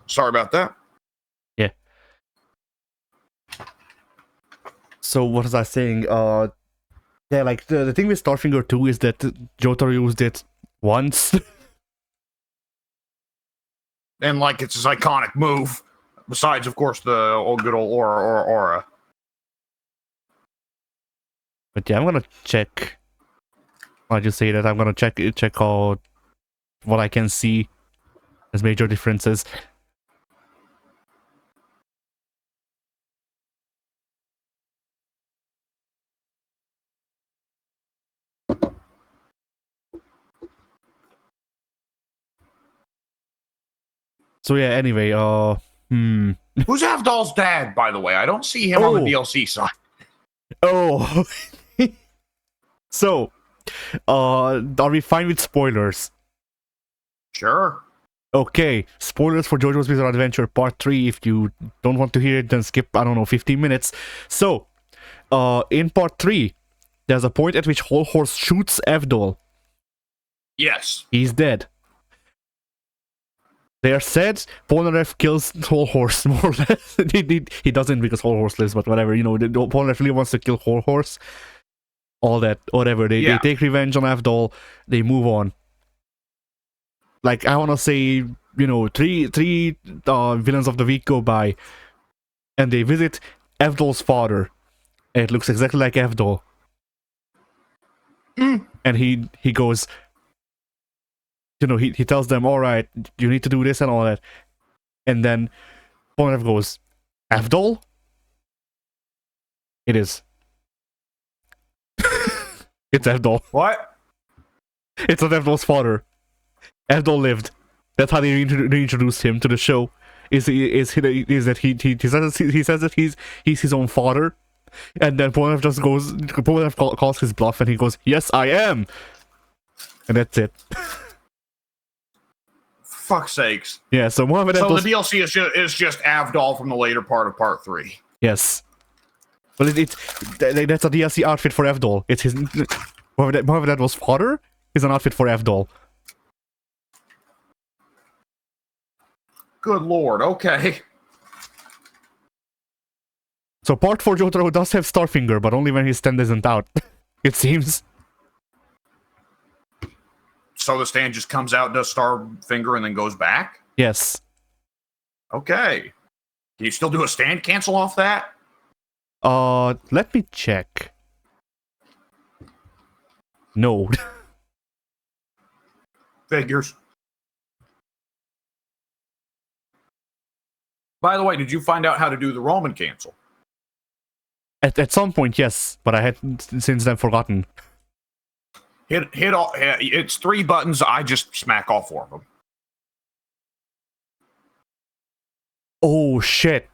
Speaker 1: Sorry about that.
Speaker 2: Yeah. So what was I saying? Yeah, like the thing with Starfinger 2 is that Jotaro used it once.
Speaker 1: And like it's his iconic move. Besides, of course, the good old aura.
Speaker 2: But yeah, I'm gonna check. I just say that I'm gonna check out what I can see as major differences. So yeah, anyway,
Speaker 1: Who's Avdol's dad, by the way? I don't see him on the DLC side.
Speaker 2: Oh. So, are we fine with spoilers?
Speaker 1: Sure.
Speaker 2: Okay, spoilers for JoJo's Bizarre Adventure Part 3. If you don't want to hear it, then skip, 15 minutes. So, in Part 3, there's a point at which Whole Horse shoots Avdol.
Speaker 1: Yes.
Speaker 2: He's dead. They are said Polnareff kills Whole Horse, more or less. he doesn't, because Whole Horse lives, but whatever, Polnareff really wants to kill Whole Horse. All that, whatever. They take revenge on Avdol, they move on. Like, I wanna say, three villains of the week go by, and they visit Avdol's father. And it looks exactly like Avdol. And he goes, he tells them, alright, you need to do this and all that. And then Polnareff goes, Avdol? It is. It's Avdol.
Speaker 1: What?
Speaker 2: It's not Avdol's father. Avdol lived. That's how they reintroduced him to the show. Is that he says that he's his own father, and then Polnareff calls his bluff, and he goes, "Yes, I am," and that's it.
Speaker 1: Fuck's sakes.
Speaker 2: Yeah. So Mohammed.
Speaker 1: So the DLC is just Avdol from the later part of Part 3.
Speaker 2: Yes. Well, that's a DLC outfit for F-Doll. It's his... Whoever that was father is an outfit for F-Doll.
Speaker 1: Good lord, okay.
Speaker 2: So part 4 Jotaro does have Starfinger, but only when his stand isn't out, it seems.
Speaker 1: So the stand just comes out, does Starfinger, and then goes back?
Speaker 2: Yes.
Speaker 1: Okay. Can you still do a stand cancel off that?
Speaker 2: Let me check. No.
Speaker 1: Figures. By the way, did you find out how to do the Roman cancel?
Speaker 2: At some point, yes, but I had since then forgotten.
Speaker 1: Hit all. It's 3 buttons. I just smack all 4 of them.
Speaker 2: Oh shit!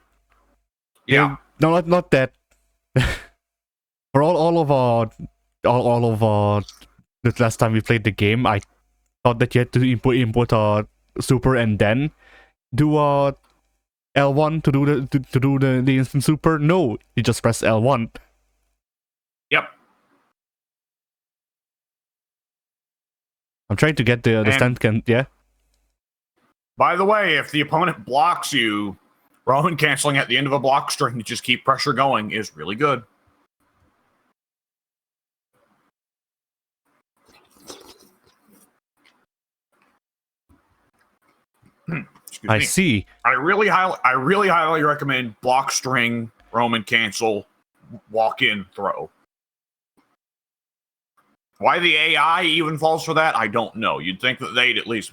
Speaker 1: Yeah.
Speaker 2: No, not that. For all of the last time we played the game, I thought that you had to input super and then do L1 to do the instant super. No, you just press L1.
Speaker 1: Yep.
Speaker 2: I'm trying to get the stand can, yeah.
Speaker 1: By the way, if the opponent blocks you, Roman canceling at the end of a block string to just keep pressure going is really good.
Speaker 2: I see.
Speaker 1: I really highly recommend block string, Roman cancel, walk in, throw. Why the AI even falls for that, I don't know. You'd think that they'd at least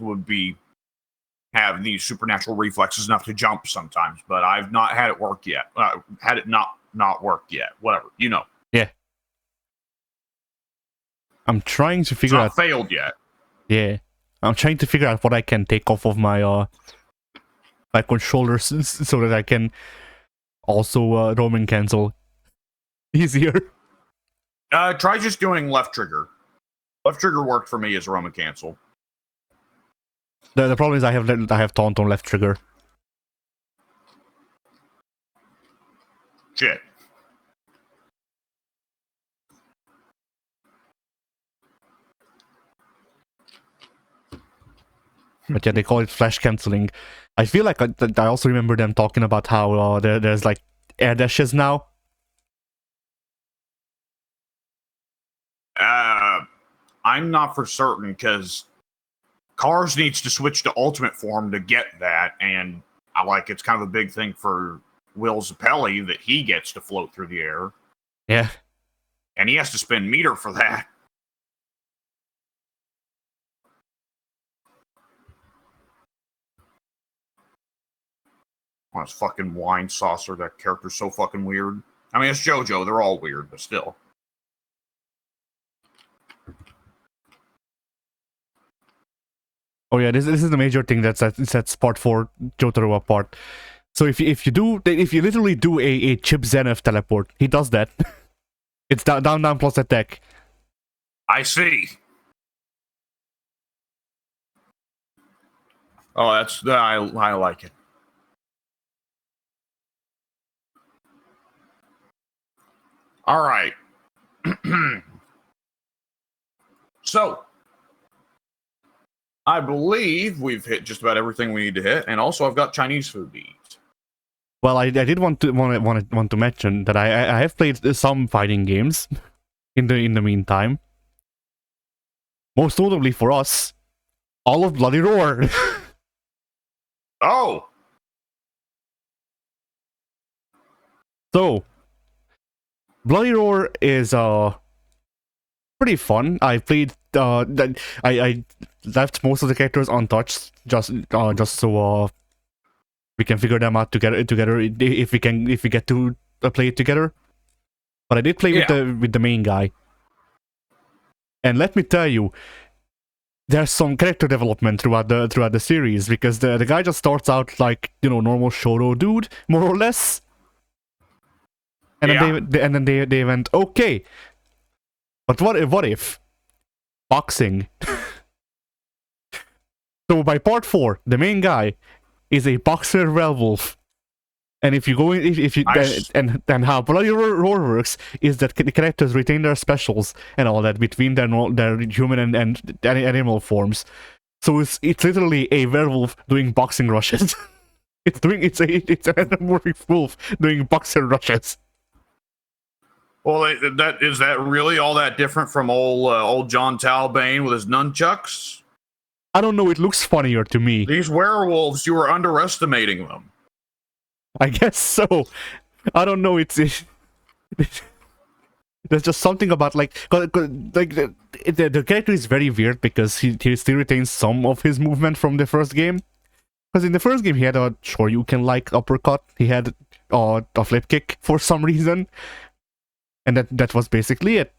Speaker 1: have these supernatural reflexes enough to jump sometimes, but I've not had it work yet. Had it not work yet. Whatever, you know.
Speaker 2: Yeah. I'm trying to figure out.
Speaker 1: Failed yet.
Speaker 2: Yeah, I'm trying to figure out what I can take off of my my controllers so that I can also Roman cancel easier.
Speaker 1: Try just doing left trigger. Left trigger worked for me as a Roman cancel.
Speaker 2: The problem is I have taunt on left trigger.
Speaker 1: Shit.
Speaker 2: But yeah, they call it flash canceling. I feel like I also remember them talking about how there's like air dashes now.
Speaker 1: I'm not for certain because Cars needs to switch to ultimate form to get that, and it's kind of a big thing for Will Zappelli that he gets to float through the air.
Speaker 2: Yeah.
Speaker 1: And he has to spend meter for that. Oh, it's fucking wine saucer. That character's so fucking weird. I mean, it's JoJo. They're all weird, but still.
Speaker 2: Oh yeah, this is the major thing that sets part 4 Jotaro apart. So if you literally do a Chip Zenith teleport, he does that. It's down plus attack.
Speaker 1: I see. Oh, I like it. All right. So, I believe we've hit just about everything we need to hit, and also I've got Chinese food to eat.
Speaker 2: Well, I did want to mention that I have played some fighting games in the meantime. Most notably for us, all of Bloody Roar.
Speaker 1: Oh.
Speaker 2: So, Bloody Roar is pretty fun. I played I left most of the characters untouched just so we can figure them out together if we get to play it together. But I did play with the main guy. And let me tell you, there's some character development throughout the series, because the guy just starts out like, normal Shoro dude, more or less. And then they went, okay, but what if boxing? So by part 4, the main guy is a boxer werewolf. And if you go in, if you
Speaker 1: Nice.
Speaker 2: and how Bloody Roar works is that the characters retain their specials and all that between their human and animal forms. So it's literally a werewolf doing boxing rushes. it's an anamorphic wolf doing boxer rushes.
Speaker 1: Well, is that really all that different from old John Talbane with his nunchucks?
Speaker 2: I don't know. It looks funnier to me.
Speaker 1: These werewolves, you were underestimating them.
Speaker 2: I guess so. I don't know. There's just something about like the character is very weird because he still retains some of his movement from the first game. Because in the first game he had a Shoryuken like uppercut. He had a flip kick for some reason, and that was basically it.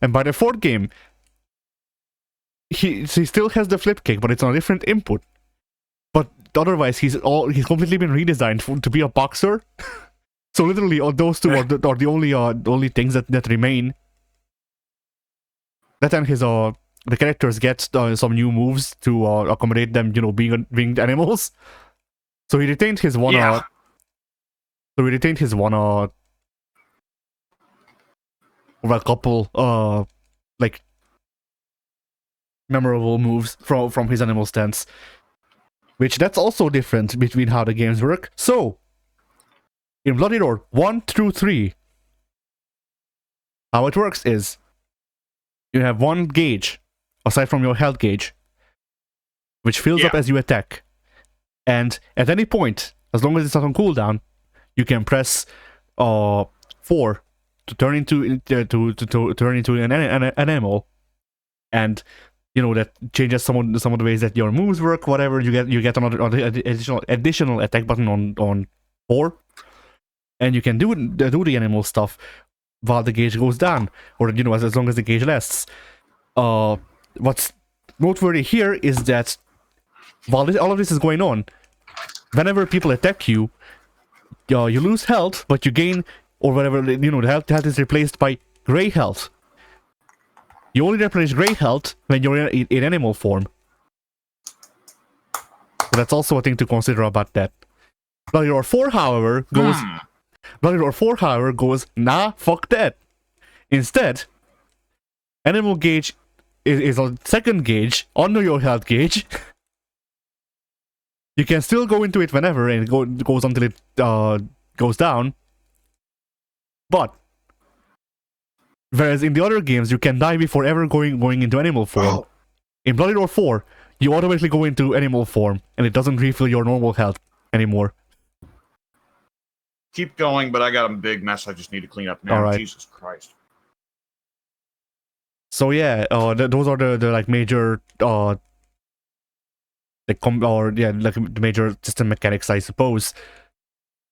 Speaker 2: And by the fourth game, he still has the flip kick, but it's on a different input. But otherwise, he's completely been redesigned to be a boxer. So literally, all those two are the only things that remain. That and the characters get some new moves to accommodate them, being winged animals. So he retained his one.
Speaker 1: Yeah.
Speaker 2: So he retained his one. Or a couple like memorable moves from his animal stance. Which that's also different between how the games work. So, in Bloody Roar 1 through 3, how it works is you have one gauge, aside from your health gauge, which fills up as you attack. And at any point, as long as it's not on cooldown, you can press 4 to turn into turn into an animal, and that changes some of the ways that your moves work. Whatever you get another additional attack button on 4, and you can do the animal stuff while the gauge goes down, or as long as the gauge lasts. What's noteworthy here is that while all of this is going on, whenever people attack you, you lose health, but you gain, or whatever, the health is replaced by gray health. You only replenish gray health when you're in animal form. So that's also a thing to consider about that. Bloody Roar 4, however, goes, nah, fuck that. Instead, animal gauge is a second gauge under your health gauge. You can still go into it whenever, and it goes until it goes down. But whereas in the other games, you can die before ever going into animal form. In Bloody Roar 4, you automatically go into animal form, and it doesn't refill your normal health anymore.
Speaker 1: Keep going, but I got a big mess I just need to clean up now.
Speaker 2: All right.
Speaker 1: Jesus Christ.
Speaker 2: So yeah, those are the like major the major system mechanics, I suppose,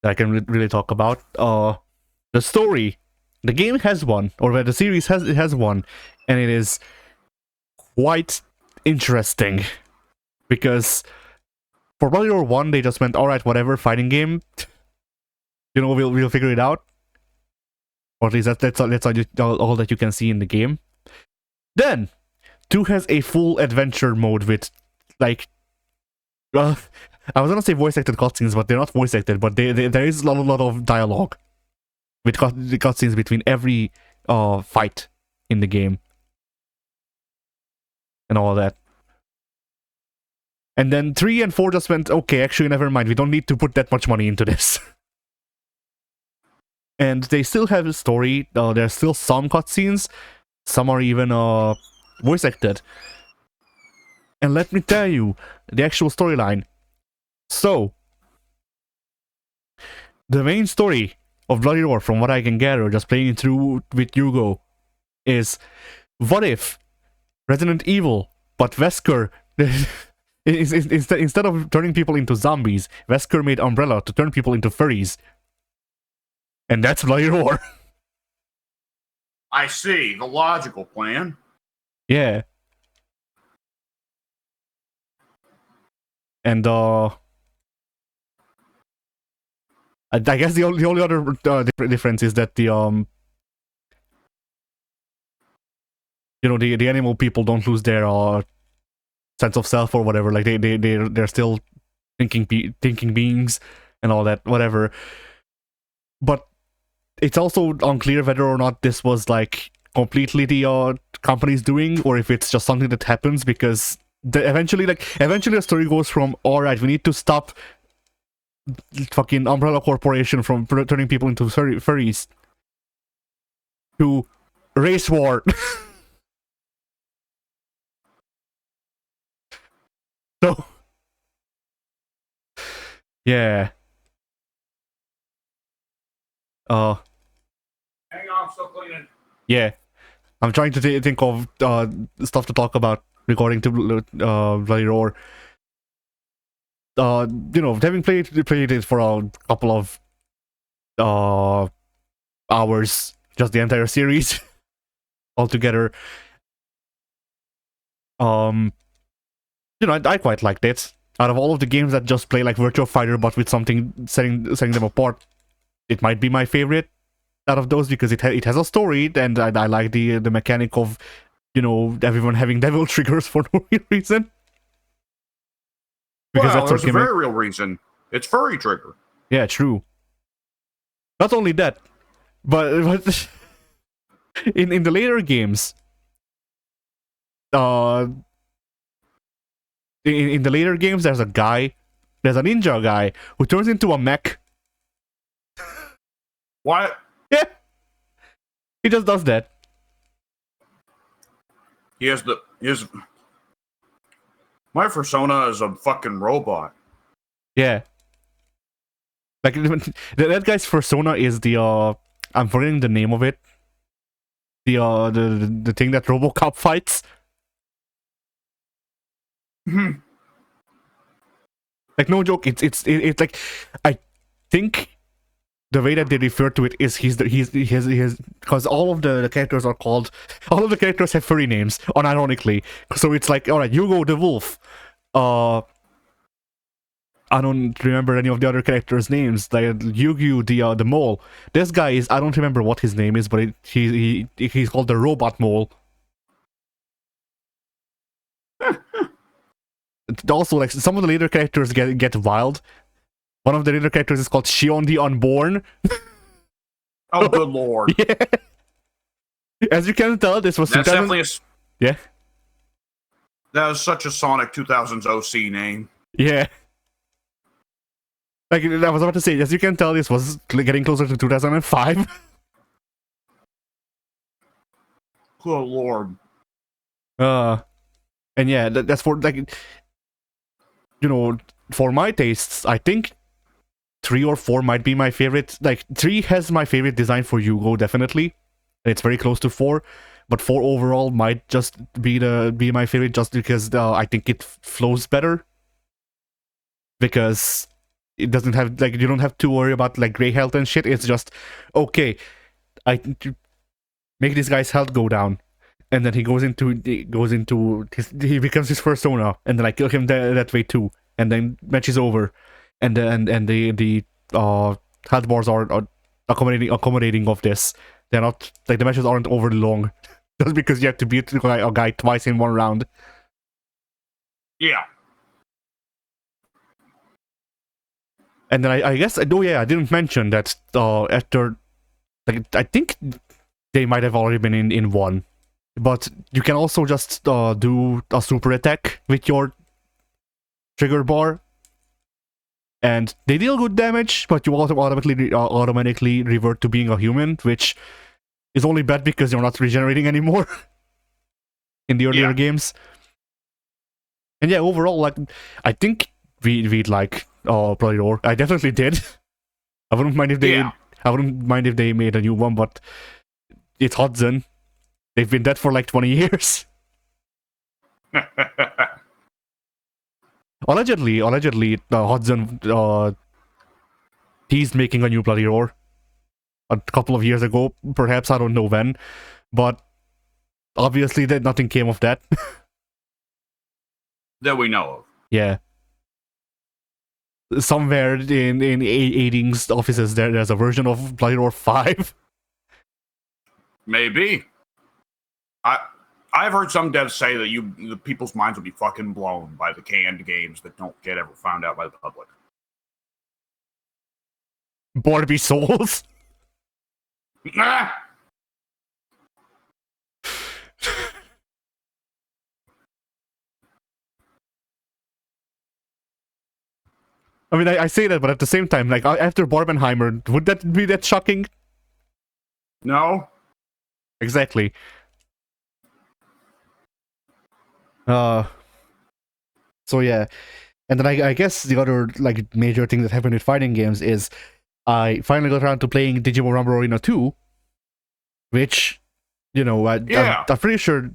Speaker 2: that I can really talk about. The story. The game has one, or the series has one, and it is quite interesting. Because for Bloody Roar 1, they just went, alright, whatever, fighting game. We'll figure it out. Or at least that's all that you can see in the game. Then, 2 has a full adventure mode with, like, I was gonna say voice-acted cutscenes, but they're not voice-acted, but there is a lot of dialogue with the cutscenes between every fight in the game. And all that. And then 3 and 4 just went, okay, actually, never mind, we don't need to put that much money into this. And they still have a story, there's still some cutscenes, some are even voice acted. And let me tell you, the actual storyline. So, the main story of Bloody Roar, from what I can gather, just playing through with Hugo, is what if Resident Evil, but Wesker, instead of turning people into zombies, Wesker made Umbrella to turn people into furries. And that's Bloody Roar.
Speaker 1: I see. The logical plan.
Speaker 2: Yeah. And I guess the only other difference is that the the animal people don't lose their sense of self or whatever. Like they're still thinking beings and all that, whatever. but it's also unclear whether or not this was like completely the company's doing, or if it's just something that happens because eventually the story goes from, all right, we need to stop fucking Umbrella Corporation from turning people into furries, to race war. So yeah.
Speaker 1: Hang on, I'm still cleaning.
Speaker 2: Yeah, I'm trying to think of stuff to talk about regarding to Bloody Roar. Having played it for a couple of hours, just the entire series altogether. I quite liked it. Out of all of the games that just play like Virtua Fighter, but with something setting them apart, it might be my favorite out of those because it has a story, and I like the mechanic of everyone having devil triggers for no real reason. Because
Speaker 1: Well,
Speaker 2: that's
Speaker 1: there's
Speaker 2: okay.
Speaker 1: a very real reason. It's furry trigger.
Speaker 2: Yeah, true. Not only that, but in the later games, in the later games, there's a ninja guy who turns into a mech.
Speaker 1: What?
Speaker 2: Yeah, he just does that.
Speaker 1: My persona is a fucking robot.
Speaker 2: Yeah, like that guy's persona is the I'm forgetting the name of it. The thing that RoboCop fights. Like, no joke, it's like, I think the way that they refer to it is he's because all of the characters have furry names, unironically. So it's like, all right, Hugo the Wolf. I don't remember any of the other characters' names. Like Yu-Gi-Oh, the mole. This guy is, I don't remember what his name is, but he's called the Robot Mole. Also, like, some of the later characters get wild. One of the later characters is called Shion the Unborn.
Speaker 1: Oh, good lord.
Speaker 2: Yeah. As you can tell, this was
Speaker 1: That's
Speaker 2: 2000...
Speaker 1: definitely
Speaker 2: Yeah.
Speaker 1: That was such a Sonic 2000s OC name.
Speaker 2: Yeah. Like, I was about to say, as you can tell, this was getting closer to 2005.
Speaker 1: Good lord.
Speaker 2: And yeah, that's for, like, for my tastes, I think 3 or 4 might be my favorite. Like, 3 has my favorite design for Yugo, definitely. It's very close to 4, but 4 overall might just be my favorite, just because I think it flows better. Because it doesn't have, like, you don't have to worry about, like, gray health and shit. It's just, okay, I make this guy's health go down, and then he becomes his persona, and then I kill him that way too, and then match is over, and the health bars are accommodating of this. They're not, like, the matches aren't overly long, just because you have to beat a guy twice in one round.
Speaker 1: Yeah.
Speaker 2: And then I guess, I didn't mention that after, like, I think they might have already been in 1. But you can also just do a super attack with your trigger bar. And they deal good damage, but you also automatically revert to being a human, which is only bad because you're not regenerating anymore in the earlier games. And yeah, overall, like, I think we'd like Bloody Roar. I definitely did. I wouldn't mind if they made a new one, but it's Hudson. They've been dead for like 20 years. Allegedly, Hudson teased making a new Bloody Roar a couple of years ago, perhaps, I don't know when, but obviously nothing came of that.
Speaker 1: That we know of.
Speaker 2: Yeah. Somewhere in Aiding's offices, there's a version of Bloody Roar 5.
Speaker 1: Maybe. I've heard some devs say that the people's minds will be fucking blown by the canned games that don't get ever found out by the public.
Speaker 2: Barbie Souls.
Speaker 1: Ah!
Speaker 2: I mean, I say that, but at the same time, like, after Barbenheimer, would that be that shocking?
Speaker 1: No.
Speaker 2: Exactly. So yeah. And then I guess the other, like, major thing that happened with fighting games is I finally got around to playing Digimon Rumble Arena 2, which, you know,
Speaker 1: Yeah.
Speaker 2: I'm pretty sure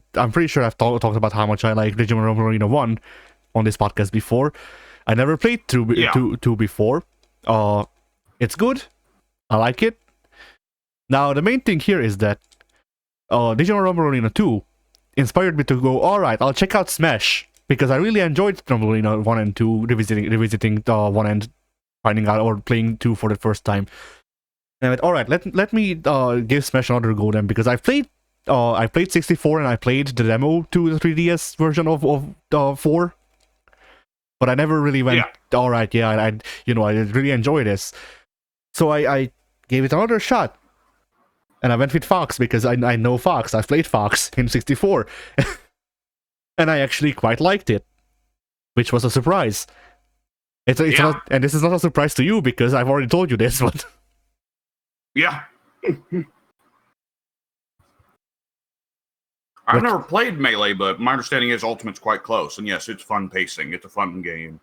Speaker 2: I've talked about how much I like Digimon Rumble Arena 1 on this podcast before. I never played two before. It's good. I like it. Now, the main thing here is that Digimon Rumble Arena 2 inspired me to go, alright, I'll check out Smash, because I really enjoyed Rumble Arena 1 and 2, revisiting 1 and finding out, or playing 2 for the first time. And I went, alright, let me give Smash another go then, because I played 64 and I played the demo to the 3DS version of 4. But I never really went, alright, yeah, I really enjoy this. So I gave it another shot. And I went with Fox because I know Fox. I've played Fox in 64. And I actually quite liked it, which was a surprise. It's not, and this is not a surprise to you because I've already told you this, but...
Speaker 1: Yeah. I've never played Melee, but my understanding is Ultimate's quite close. And yes, it's fun pacing. It's a fun game.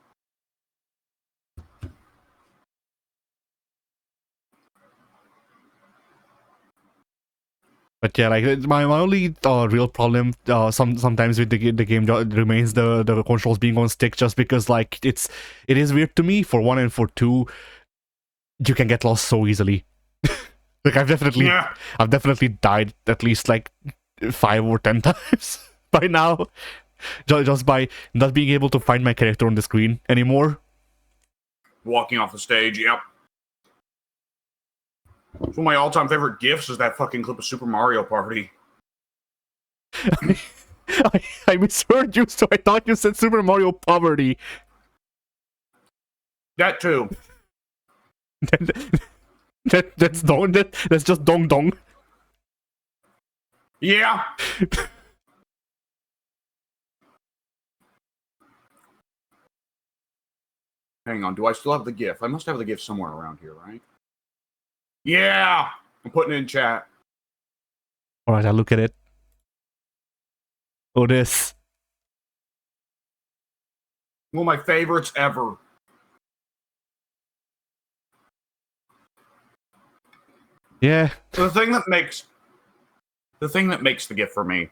Speaker 2: But yeah, like, my only real problem sometimes with the game remains the controls being on stick, just because, like, it is weird to me. For 1 and for 2, you can get lost so easily. Like, I've definitely died at least like 5 or 10 times by now, just by not being able to find my character on the screen anymore.
Speaker 1: Walking off the stage, yep. One of my all-time favorite GIFs is that fucking clip of Super Mario Party.
Speaker 2: I misheard you, so I thought you said Super Mario Poverty.
Speaker 1: That too.
Speaker 2: That's just dong dong.
Speaker 1: Yeah. Hang on, do I still have the GIF? I must have the GIF somewhere around here, right? Yeah! I'm putting it in chat.
Speaker 2: Alright, I'll look at it. Oh, this.
Speaker 1: One of my favorites ever.
Speaker 2: Yeah.
Speaker 1: So the thing that makes the GIF for me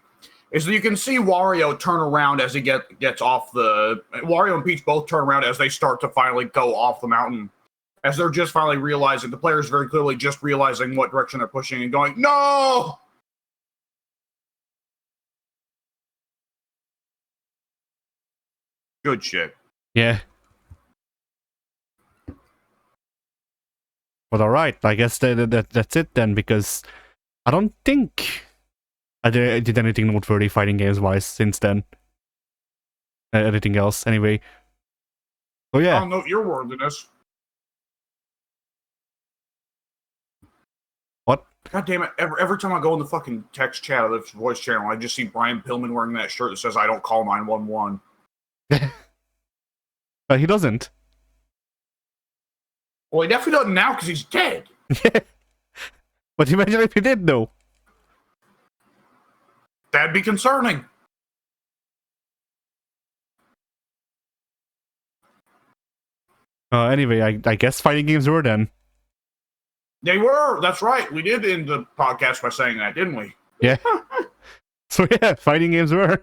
Speaker 1: is that you can see Wario turn around as he gets off the... Wario and Peach both turn around as they start to finally go off the mountain. As they're just finally realizing, the player's very clearly just realizing what direction they're pushing and going, no! Good shit.
Speaker 2: Yeah. But alright, I guess that's it then, because I don't think I did anything noteworthy fighting games-wise since then. Anything else, anyway. So yeah.
Speaker 1: I'll note your worthiness.
Speaker 2: What?
Speaker 1: God damn it. Every time I go in the fucking text chat of this voice channel, I just see Brian Pillman wearing that shirt that says, I don't call 911.
Speaker 2: But he doesn't.
Speaker 1: Well, he definitely doesn't now because he's dead.
Speaker 2: Yeah. But imagine if he did, though.
Speaker 1: That'd be concerning.
Speaker 2: Anyway, I guess fighting games were then.
Speaker 1: They were. That's right. We did end the podcast by saying that, didn't we?
Speaker 2: Yeah. So yeah, fighting games were.